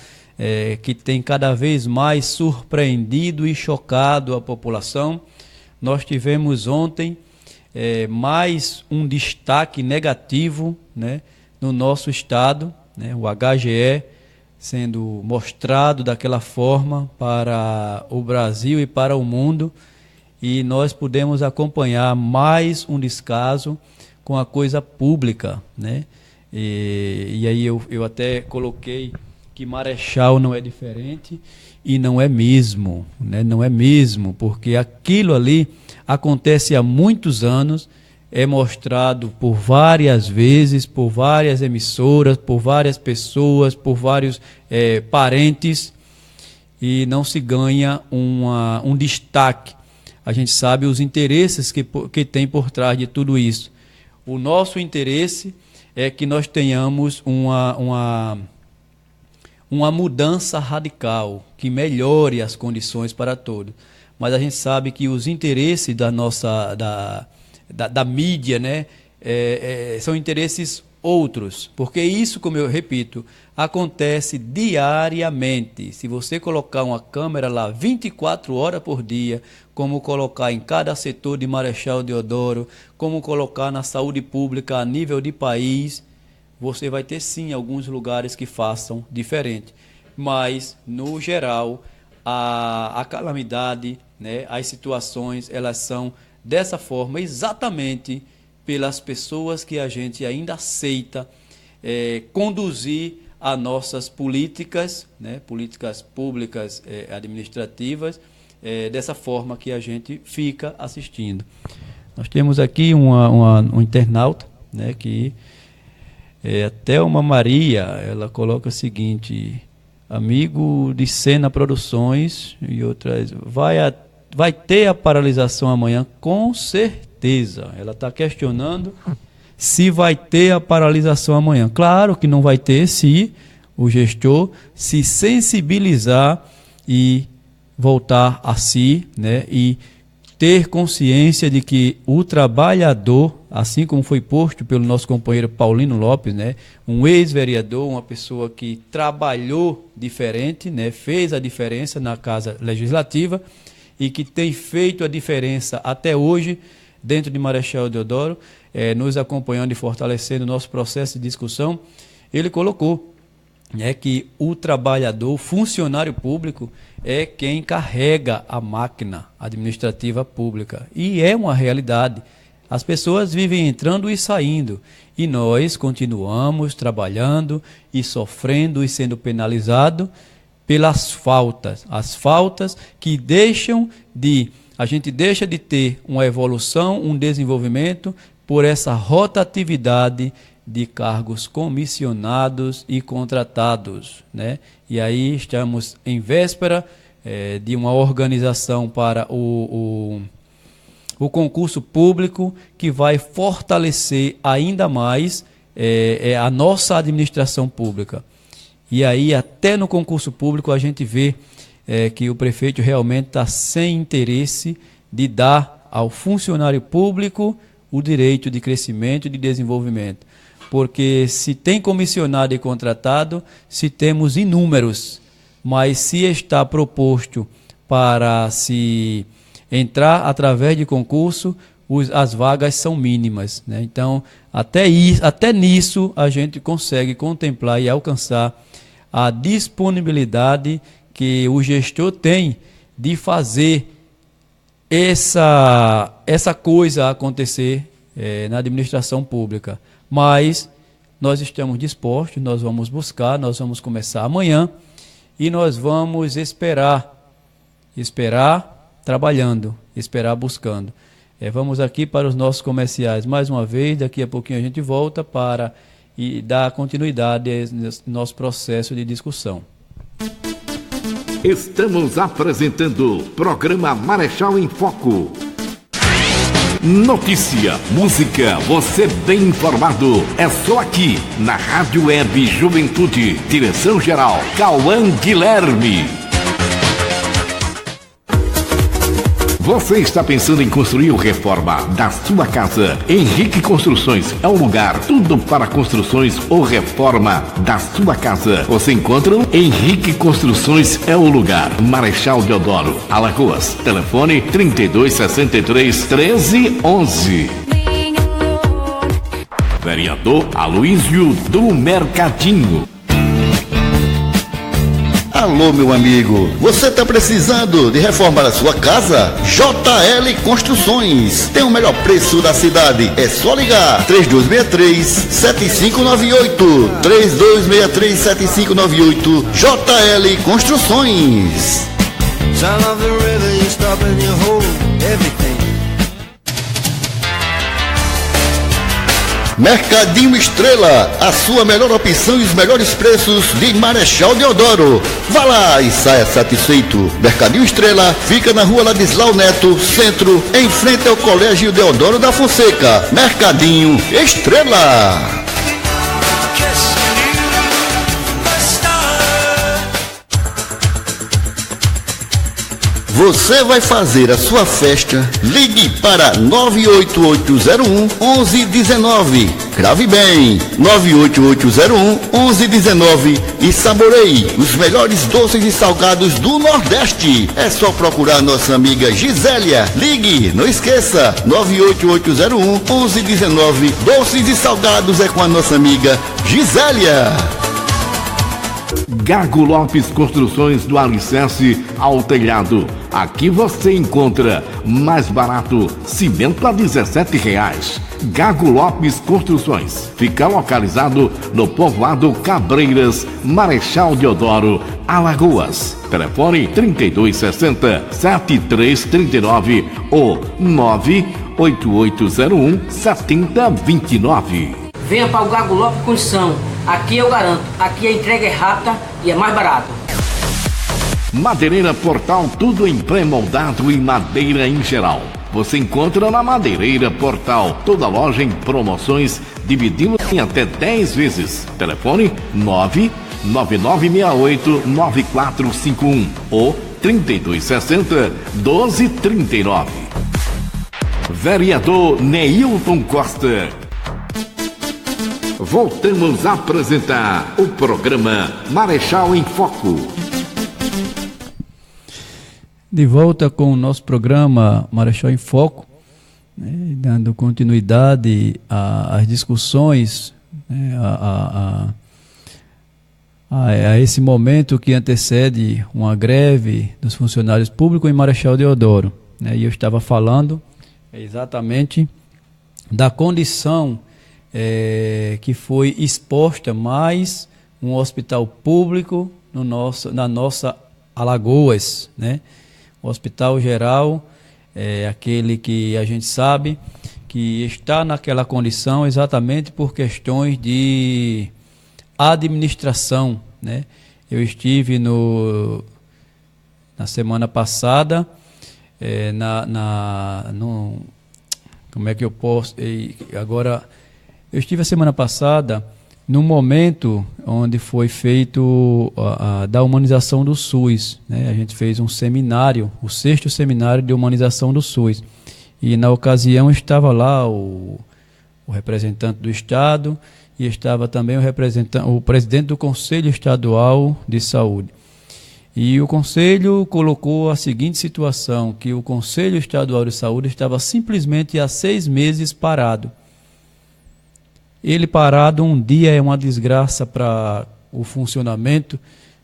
que tem cada vez mais surpreendido e chocado a população. Nós tivemos ontem mais um destaque negativo, né, no nosso estado, né, o HGE sendo mostrado daquela forma para o Brasil e para o mundo, e nós pudemos acompanhar mais um descaso com a coisa pública, né? E aí eu até coloquei que Marechal não é diferente, e não é mesmo, né? Não é mesmo, porque aquilo ali acontece há muitos anos, é mostrado por várias vezes, por várias emissoras, por várias pessoas, por vários parentes, e não se ganha um destaque. A gente sabe os interesses que tem por trás de tudo isso. O nosso interesse é que nós tenhamos uma mudança radical, que melhore as condições para todos. Mas a gente sabe que os interesses da mídia, né, são interesses outros, porque isso, como eu repito, acontece diariamente. Se você colocar uma câmera lá 24 horas por dia, como colocar em cada setor de Marechal Deodoro, como colocar na saúde pública a nível de país, você vai ter sim alguns lugares que façam diferente. Mas, no geral, a calamidade, né, as situações, elas são dessa forma exatamente pelas pessoas que a gente ainda aceita conduzir as nossas políticas, né, políticas públicas administrativas, dessa forma que a gente fica assistindo. Nós temos aqui um internauta, né, que até uma Maria, ela coloca o seguinte: amigo de Sena Produções e outras, vai ter a paralisação amanhã? Com certeza. Ela está questionando se vai ter a paralisação amanhã. Claro que não vai ter se o gestor se sensibilizar e voltar a si, né, e ter consciência de que o trabalhador, assim como foi posto pelo nosso companheiro Paulino Lopes, né, um ex-vereador, uma pessoa que trabalhou diferente, né, fez a diferença na Casa Legislativa e que tem feito a diferença até hoje dentro de Marechal Deodoro, nos acompanhando e fortalecendo o nosso processo de discussão. Ele colocou que o trabalhador, o funcionário público, é quem carrega a máquina administrativa pública. E é uma realidade. As pessoas vivem entrando e saindo. E nós continuamos trabalhando e sofrendo e sendo penalizados pelas faltas. As faltas que a gente deixa de ter uma evolução, um desenvolvimento por essa rotatividade de cargos comissionados e contratados, né? E aí estamos em véspera de uma organização para o concurso público, que vai fortalecer ainda mais a nossa administração pública. E aí até no concurso público a gente vê que o prefeito realmente está sem interesse de dar ao funcionário público o direito de crescimento e de desenvolvimento. Porque se tem comissionado e contratado, se temos inúmeros, mas se está proposto para se entrar através de concurso, as vagas são mínimas, né? Então, até nisso a gente consegue contemplar e alcançar a disponibilidade que o gestor tem de fazer essa coisa acontecer na administração pública. Mas nós estamos dispostos, nós vamos buscar, nós vamos começar amanhã e nós vamos esperar trabalhando, esperar buscando. Vamos aqui para os nossos comerciais mais uma vez, daqui a pouquinho a gente volta para dar continuidade ao nosso processo de discussão. Estamos apresentando o programa Marechal em Foco. Notícia, música, você bem informado. É só aqui, na Rádio Web Juventude. Direção-geral, Cauã Guilherme. Você está pensando em construir ou reforma da sua casa? Henrique Construções é o lugar. Tudo para construções ou reforma da sua casa. Você encontra Henrique Construções é o lugar. Marechal Deodoro, Alagoas. Telefone 3263-1311. Vereador Aloísio do Mercadinho. Alô, meu amigo, você está precisando de reformar a sua casa? JL Construções tem o melhor preço da cidade. É só ligar 3263-7598 3263-7598 JL Construções. Mercadinho Estrela, a sua melhor opção e os melhores preços de Marechal Deodoro. Vá lá e saia satisfeito. Mercadinho Estrela fica na rua Ladislau Neto, centro, em frente ao Colégio Deodoro da Fonseca. Mercadinho Estrela. Você vai fazer a sua festa? Ligue para 98801-1119. Grave bem, 98801-1119 e saboreie os melhores doces e salgados do Nordeste. É só procurar nossa amiga Gisélia. Ligue, não esqueça, 98801-1119. Doces e salgados é com a nossa amiga Gisélia. Gago Lopes Construções, do alicerce ao telhado. Aqui você encontra mais barato, cimento a R$17. Gago Lopes Construções. Fica localizado no povoado Cabreiras, Marechal Deodoro, Alagoas. Telefone 3260-7339 ou 98801-7029. Venha para o Gago Lopes Construção. Aqui eu garanto, aqui a entrega é rápida e é mais barato. Madeireira Portal, tudo em pré-moldado e madeira em geral. Você encontra na Madeireira Portal, toda loja em promoções, dividindo em até 10 vezes. Telefone 99968-9451 ou 3260-1239. Vereador Neilton Costa. Voltamos a apresentar o programa Marechal em Foco. De volta com o nosso programa Marechal em Foco, né, dando continuidade às discussões, né, a esse momento que antecede uma greve dos funcionários públicos em Marechal Deodoro. Né, e eu estava falando exatamente da condição que foi exposta mais um hospital público na nossa Alagoas, né? O Hospital Geral é aquele que a gente sabe que está naquela condição exatamente por questões de administração, né? Eu estive na semana passada, como é que eu posso... Agora, eu estive a semana passada no momento onde foi feito da humanização do SUS, né? A gente fez um seminário, o 6º seminário de humanização do SUS. E na ocasião estava lá o representante do Estado e estava também o presidente do Conselho Estadual de Saúde. E o Conselho colocou a seguinte situação, que o Conselho Estadual de Saúde estava simplesmente há 6 meses parado. Ele parado um dia é uma desgraça para o funcionamento,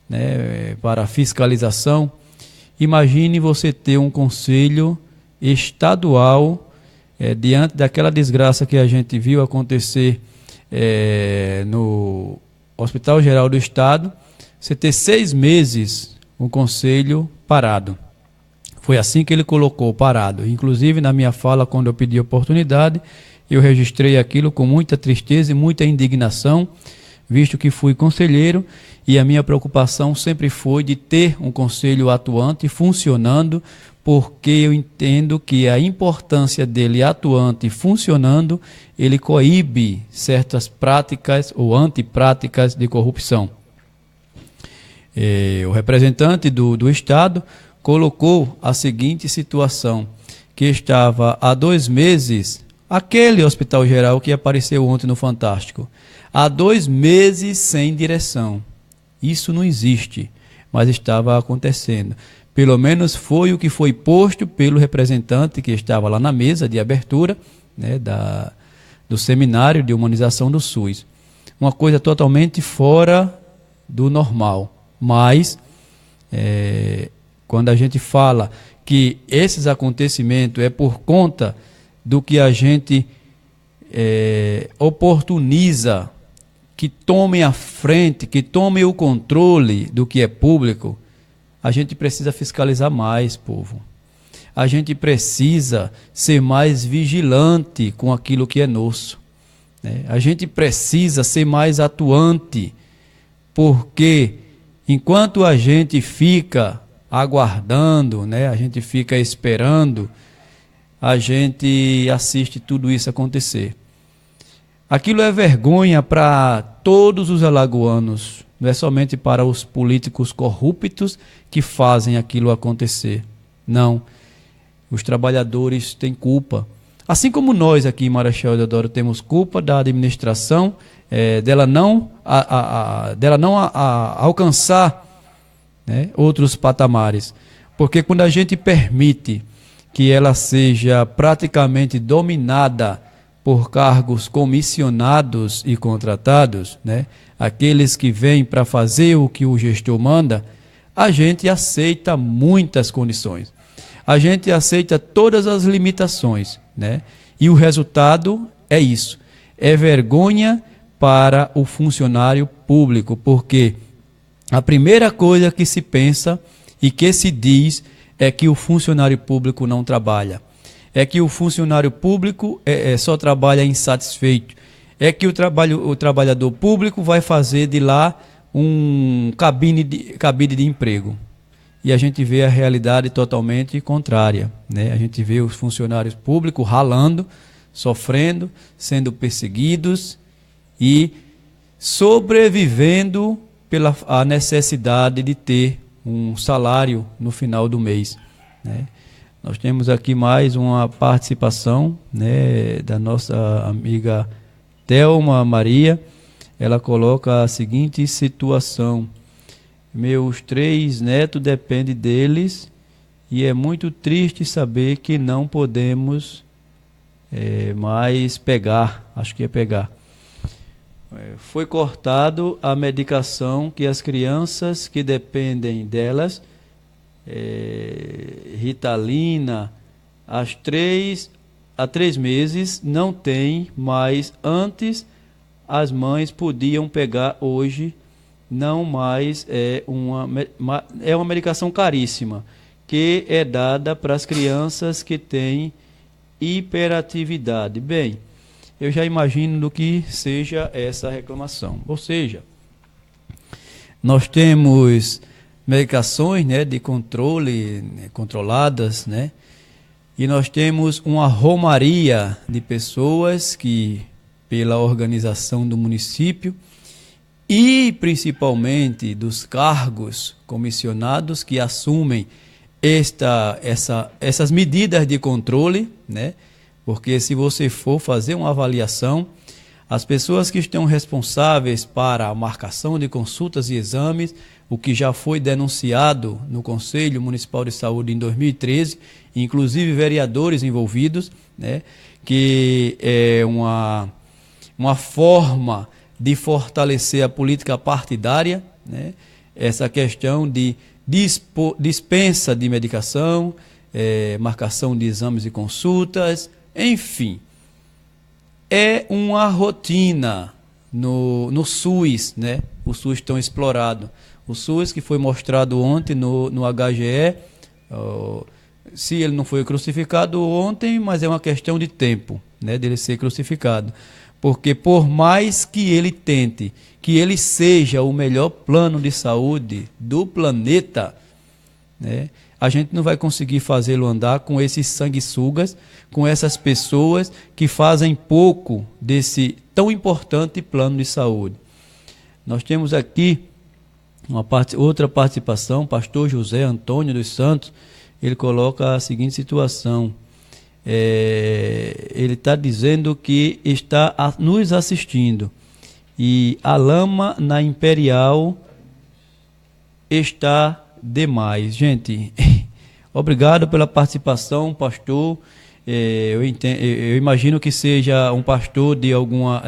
né, para a fiscalização. Imagine você ter um conselho estadual, diante daquela desgraça que a gente viu acontecer no Hospital Geral do Estado, você ter 6 meses o conselho parado. Foi assim que ele colocou, parado. Inclusive, na minha fala, quando eu pedi oportunidade, eu registrei aquilo com muita tristeza e muita indignação, visto que fui conselheiro, e a minha preocupação sempre foi de ter um conselho atuante, funcionando, porque eu entendo que a importância dele atuante e funcionando, ele coíbe certas práticas ou antipráticas de corrupção. O representante do Estado colocou a seguinte situação, que estava há 2 meses, aquele hospital geral que apareceu ontem no Fantástico, há 2 meses sem direção. Isso não existe, mas estava acontecendo. Pelo menos foi o que foi posto pelo representante que estava lá na mesa de abertura, né, do seminário de humanização do SUS. Uma coisa totalmente fora do normal. Mas, quando a gente fala que esses acontecimentos é por conta do que a gente oportuniza, que tomem a frente, que tomem o controle do que é público, a gente precisa fiscalizar mais, povo. A gente precisa ser mais vigilante com aquilo que é nosso, né? A gente precisa ser mais atuante, porque enquanto a gente fica aguardando, né, a gente fica esperando, a gente assiste tudo isso acontecer. Aquilo é vergonha para todos os alagoanos, não é somente para os políticos corruptos que fazem aquilo acontecer. Não, os trabalhadores têm culpa. Assim como nós aqui em Marechal Deodoro temos culpa da administração, dela não alcançar, né, outros patamares. Porque quando a gente permite que ela seja praticamente dominada por cargos comissionados e contratados, né, aqueles que vêm para fazer o que o gestor manda, a gente aceita muitas condições. A gente aceita todas as limitações, né? E o resultado é isso. É vergonha para o funcionário público, porque a primeira coisa que se pensa e que se diz é que o funcionário público não trabalha. É que o funcionário público só trabalha insatisfeito. É que o trabalhador público vai fazer de lá um cabide de emprego. E a gente vê a realidade totalmente contrária, né? A gente vê os funcionários públicos ralando, sofrendo, sendo perseguidos e sobrevivendo pela a necessidade de ter um salário no final do mês, né? Nós temos aqui mais uma participação, né, da nossa amiga Thelma Maria. Ela coloca a seguinte situação: meus 3 netos dependem deles e é muito triste saber que não podemos mais pegar, acho que é pegar. Foi cortado a medicação que as crianças que dependem delas, Ritalina, há 3 meses não tem mais. Antes as mães podiam pegar, hoje não mais. É uma medicação caríssima que é dada para as crianças que têm hiperatividade. Bem, eu já imagino do que seja essa reclamação. Ou seja, nós temos medicações, né, de controle, né, controladas, né, e nós temos uma romaria de pessoas que, pela organização do município e principalmente dos cargos comissionados que assumem essas medidas de controle, né? Porque se você for fazer uma avaliação, as pessoas que estão responsáveis para a marcação de consultas e exames, o que já foi denunciado no Conselho Municipal de Saúde em 2013, inclusive vereadores envolvidos, né? Que é uma forma de fortalecer a política partidária, né? Essa questão de dispensa de medicação, marcação de exames e consultas, enfim, é uma rotina no SUS, né? O SUS tão explorado. O SUS que foi mostrado ontem no HGE, se ele não foi crucificado ontem, mas é uma questão de tempo, né, dele ser crucificado. Porque por mais que ele tente, que ele seja o melhor plano de saúde do planeta, né, a gente não vai conseguir fazê-lo andar com esses sanguessugas, com essas pessoas que fazem pouco desse tão importante plano de saúde. Nós temos aqui outra participação, pastor José Antônio dos Santos, ele coloca a seguinte situação. Ele está dizendo que está nos assistindo e a lama na Imperial está demais. Gente, obrigado pela participação, pastor. Eu imagino que seja um pastor de alguma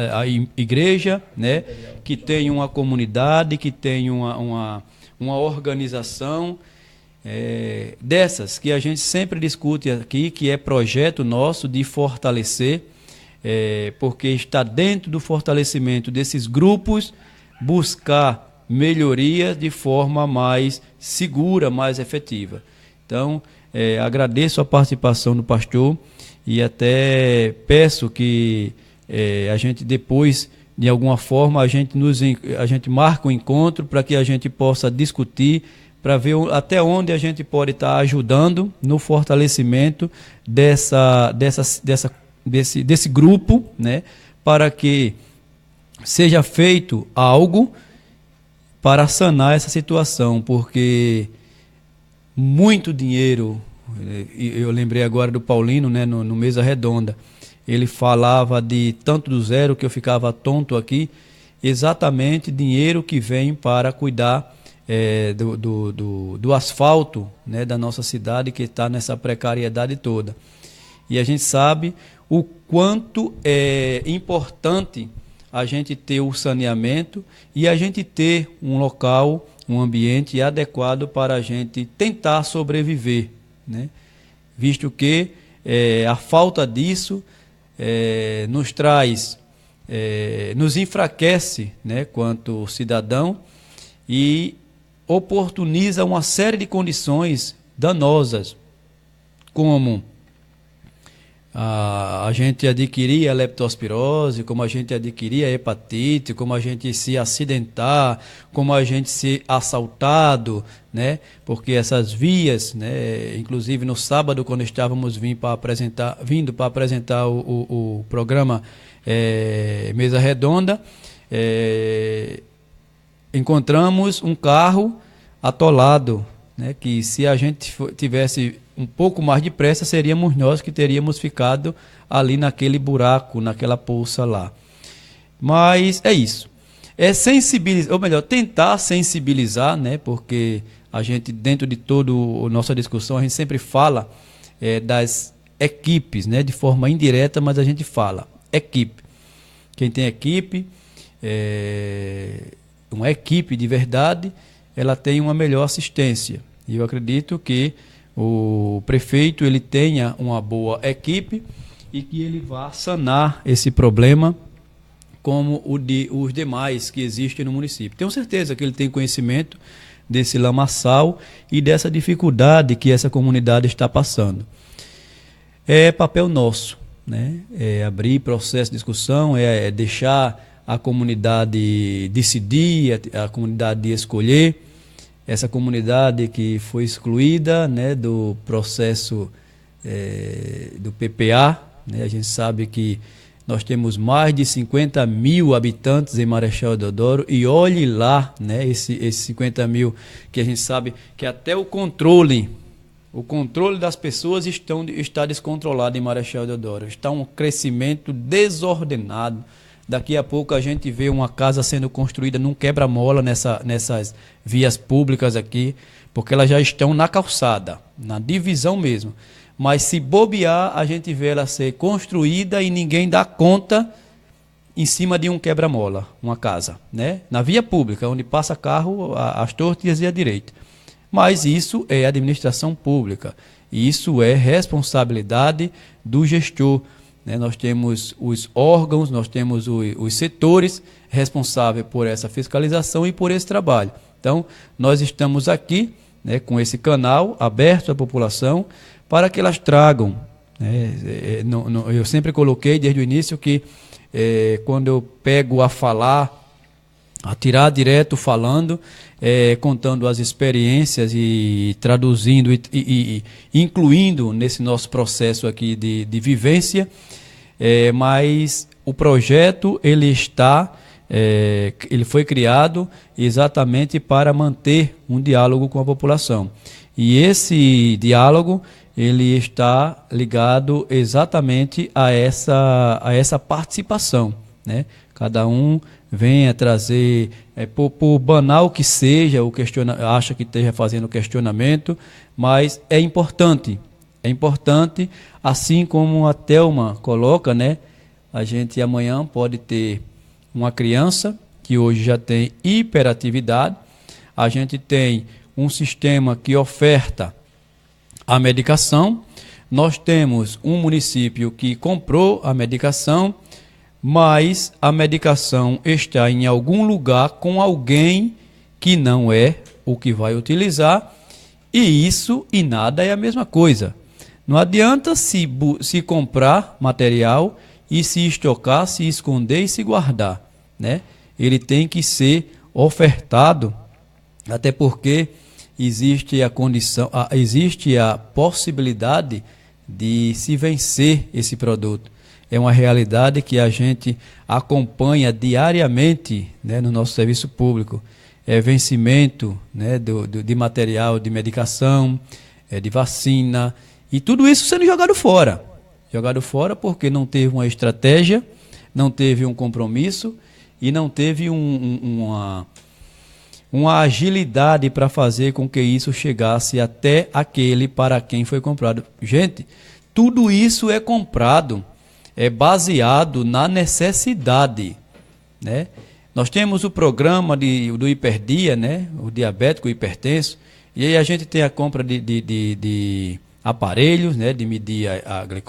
igreja, né, que tem uma comunidade, que tem uma organização, dessas que a gente sempre discute aqui, que é projeto nosso de fortalecer, porque está dentro do fortalecimento desses grupos, buscar melhorias de forma mais segura, mais efetiva. Então, agradeço a participação do pastor e até peço que a gente depois, de alguma forma, a gente marca um encontro para que a gente possa discutir, para ver até onde a gente pode estar ajudando no fortalecimento desse grupo, né, para que seja feito algo para sanar essa situação, porque muito dinheiro, eu lembrei agora do Paulino, né, no Mesa Redonda, ele falava de tanto do zero que eu ficava tonto aqui, exatamente dinheiro que vem para cuidar do asfalto, né, da nossa cidade, que está nessa precariedade toda. E a gente sabe o quanto é importante a gente ter o saneamento e a gente ter um local, um ambiente adequado para a gente tentar sobreviver, né? Visto que a falta disso nos traz, nos enfraquece, né, quanto cidadão, e oportuniza uma série de condições danosas, como a gente adquirir a leptospirose, como a gente adquirir a hepatite, como a gente se acidentar, como a gente ser assaltado, né? Porque essas vias, né? Inclusive no sábado, quando estávamos vindo para apresentar o programa Mesa Redonda, encontramos um carro atolado, né, que se a gente tivesse um pouco mais de pressa, seríamos nós que teríamos ficado ali naquele buraco, naquela poça lá. Mas é isso. É sensibilizar, ou melhor, tentar sensibilizar, né, porque a gente, dentro de toda a nossa discussão, a gente sempre fala das equipes, né, de forma indireta, mas a gente fala equipe. Quem tem equipe, uma equipe de verdade, ela tem uma melhor assistência. E eu acredito que o prefeito ele tenha uma boa equipe e que ele vá sanar esse problema como os demais que existem no município. Tenho certeza que ele tem conhecimento desse lamaçal e dessa dificuldade que essa comunidade está passando. É papel nosso, né? É abrir processo de discussão, é deixar a comunidade decidir, a comunidade escolher. Essa comunidade que foi excluída, né, do processo do PPA, né? A gente sabe que nós temos mais de 50 mil habitantes em Marechal Deodoro, e olhe lá, né, esses 50 mil, que a gente sabe que até o controle das pessoas está descontrolado em Marechal Deodoro. Está um crescimento desordenado. Daqui a pouco a gente vê uma casa sendo construída num quebra-mola nessas vias públicas aqui, porque elas já estão na calçada, na divisão mesmo. Mas se bobear, a gente vê ela ser construída e ninguém dá conta em cima de um quebra-mola, uma casa, né? Na via pública, onde passa carro às tortas e à direita. Mas isso é administração pública, isso é responsabilidade do gestor, né? Nós temos os órgãos, nós temos os setores responsáveis por essa fiscalização e por esse trabalho. Então, nós estamos aqui, né, com esse canal aberto à população, para que elas tragam, né? Eu sempre coloquei desde o início que quando eu pego a falar, a tirar direto falando, contando as experiências e traduzindo e incluindo nesse nosso processo aqui de vivência, mas o projeto ele foi criado exatamente para manter um diálogo com a população. E esse diálogo ele está ligado exatamente a essa participação, né? Cada um vem a trazer, por banal que seja, acha que esteja fazendo questionamento, mas é importante, assim como a Thelma coloca, né? A gente amanhã pode ter uma criança que hoje já tem hiperatividade, a gente tem um sistema que oferta a medicação, nós temos um município que comprou a medicação, mas a medicação está em algum lugar com alguém que não é o que vai utilizar, e isso e nada é a mesma coisa. Não adianta se comprar material e se estocar, se esconder e se guardar, né? Ele tem que ser ofertado, até porque existe a possibilidade de se vencer esse produto. É uma realidade que a gente acompanha diariamente, né, no nosso serviço público. É vencimento, né, de material, de medicação, de vacina, e tudo isso sendo jogado fora. Jogado fora porque não teve uma estratégia, não teve um compromisso e não teve uma agilidade para fazer com que isso chegasse até aquele para quem foi comprado. Gente, tudo isso é comprado, é baseado na necessidade, né? Nós temos o programa do Hiperdia, né? O diabético, o hipertenso, e aí a gente tem a compra de aparelhos, né? De medir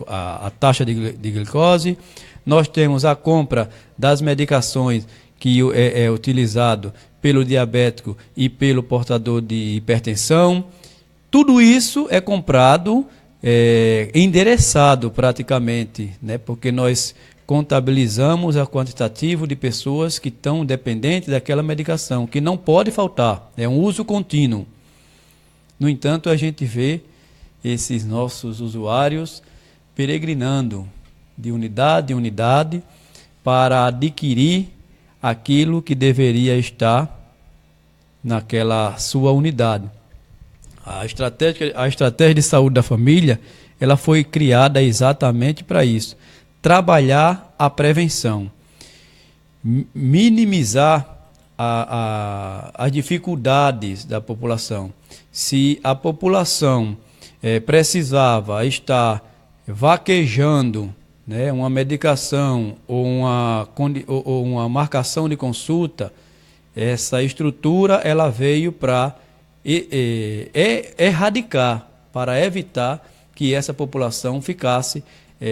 a taxa de glicose. Nós temos a compra das medicações que é utilizado pelo diabético e pelo portador de hipertensão. Tudo isso é comprado, endereçado praticamente, né? Porque nós contabilizamos a quantitativo de pessoas que estão dependentes daquela medicação, que não pode faltar, é um uso contínuo. No entanto, a gente vê esses nossos usuários peregrinando de unidade em unidade para adquirir aquilo que deveria estar naquela sua unidade. A estratégia de saúde da família, ela foi criada exatamente para isso. Trabalhar a prevenção, minimizar as dificuldades da população. Se a população precisava estar vaquejando, né, uma medicação ou uma marcação de consulta, essa estrutura ela veio para erradicar, para evitar que essa população ficasse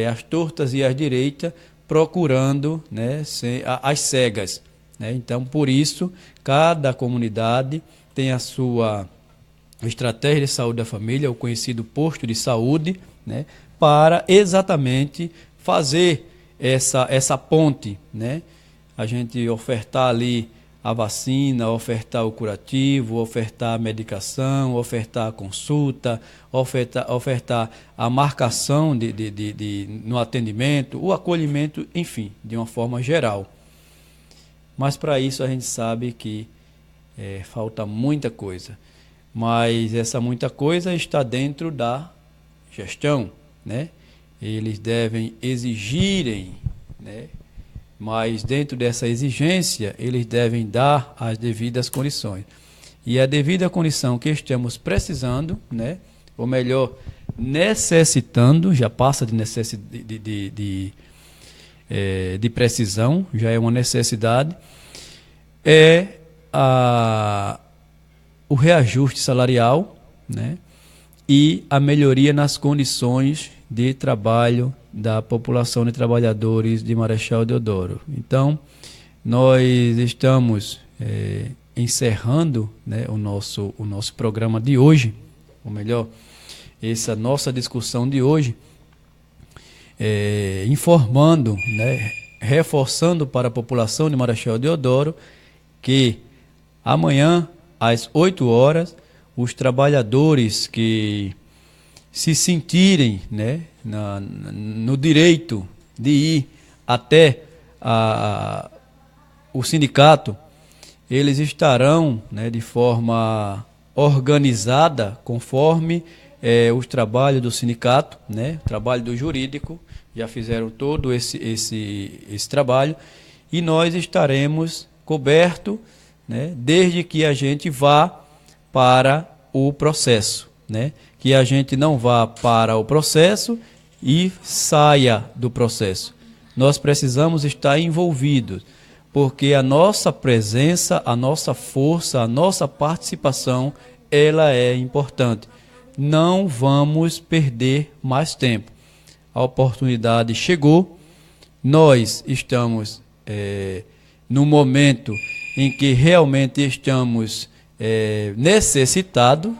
às tortas e às direitas procurando, né, às cegas, né? Então, por isso, cada comunidade tem a sua estratégia de saúde da família, o conhecido posto de saúde, né, para exatamente fazer essa ponte, né? A gente ofertar ali a vacina, ofertar o curativo, ofertar a medicação, ofertar a consulta, ofertar a marcação no atendimento, o acolhimento, enfim, de uma forma geral. Mas para isso a gente sabe que falta muita coisa. Mas essa muita coisa está dentro da gestão, né? Eles devem exigirem, né? Mas dentro dessa exigência, eles devem dar as devidas condições. E a devida condição que estamos precisando, né? Ou melhor, necessitando, já passa de precisão, já é uma necessidade, é o reajuste salarial, né? E a melhoria nas condições de trabalho da população de trabalhadores de Marechal Deodoro. Então, nós estamos encerrando, né, o nosso programa de hoje, ou melhor, essa nossa discussão de hoje, informando, né, reforçando para a população de Marechal Deodoro que amanhã, às 8 horas, os trabalhadores que se sentirem, né, no direito de ir até o sindicato, eles estarão, né, de forma organizada, conforme os trabalhos do sindicato, né, trabalho do jurídico, já fizeram todo esse trabalho, e nós estaremos cobertos, né, desde que a gente vá para o processo, né? Que a gente não vá para o processo e saia do processo. Nós precisamos estar envolvidos, porque a nossa presença, a nossa força, a nossa participação, ela é importante. Não vamos perder mais tempo. A oportunidade chegou, nós estamos no momento em que realmente estamos necessitado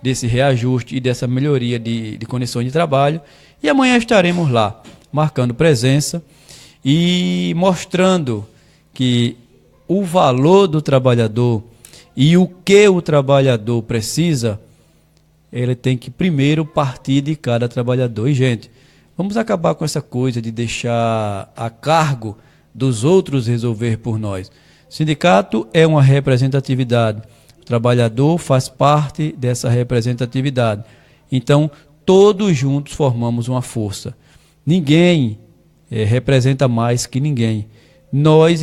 desse reajuste e dessa melhoria de condições de trabalho, e amanhã estaremos lá marcando presença e mostrando que o valor do trabalhador e o que o trabalhador precisa, ele tem que primeiro partir de cada trabalhador. E, gente, vamos acabar com essa coisa de deixar a cargo dos outros resolver por nós. Sindicato é uma representatividade, o trabalhador faz parte dessa representatividade. Então, todos juntos formamos uma força. Ninguém representa mais que ninguém. Nós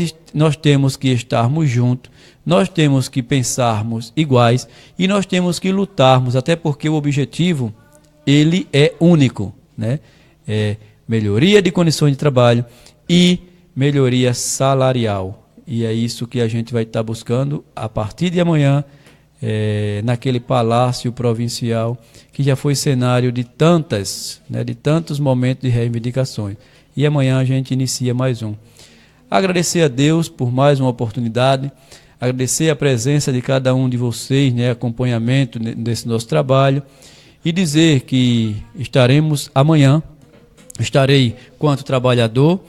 temos que estarmos juntos, nós temos que pensarmos iguais e nós temos que lutarmos, até porque o objetivo, ele é único, né? Melhoria de condições de trabalho e melhoria salarial. E é isso que a gente vai estar buscando a partir de amanhã, naquele palácio provincial, que já foi cenário de tantos momentos de reivindicações. E amanhã a gente inicia mais um. Agradecer a Deus por mais uma oportunidade, agradecer a presença de cada um de vocês, né, acompanhamento desse nosso trabalho, e dizer que estarei quanto trabalhador,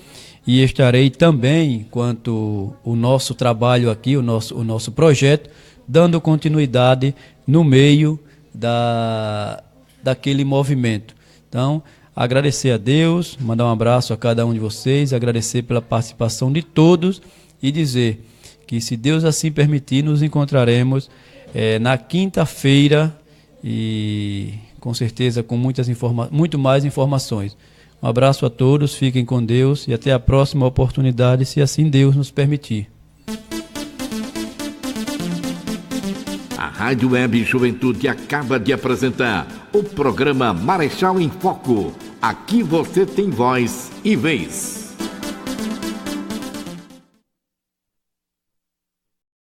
e estarei também, quanto o nosso trabalho aqui, o nosso projeto, dando continuidade no meio daquele movimento. Então, agradecer a Deus, mandar um abraço a cada um de vocês, agradecer pela participação de todos e dizer que, se Deus assim permitir, nos encontraremos na quinta-feira e, com certeza, com muito mais informações. Um abraço a todos, fiquem com Deus e até a próxima oportunidade, se assim Deus nos permitir. A Rádio Web Juventude acaba de apresentar o programa Marechal em Foco. Aqui você tem voz e vez.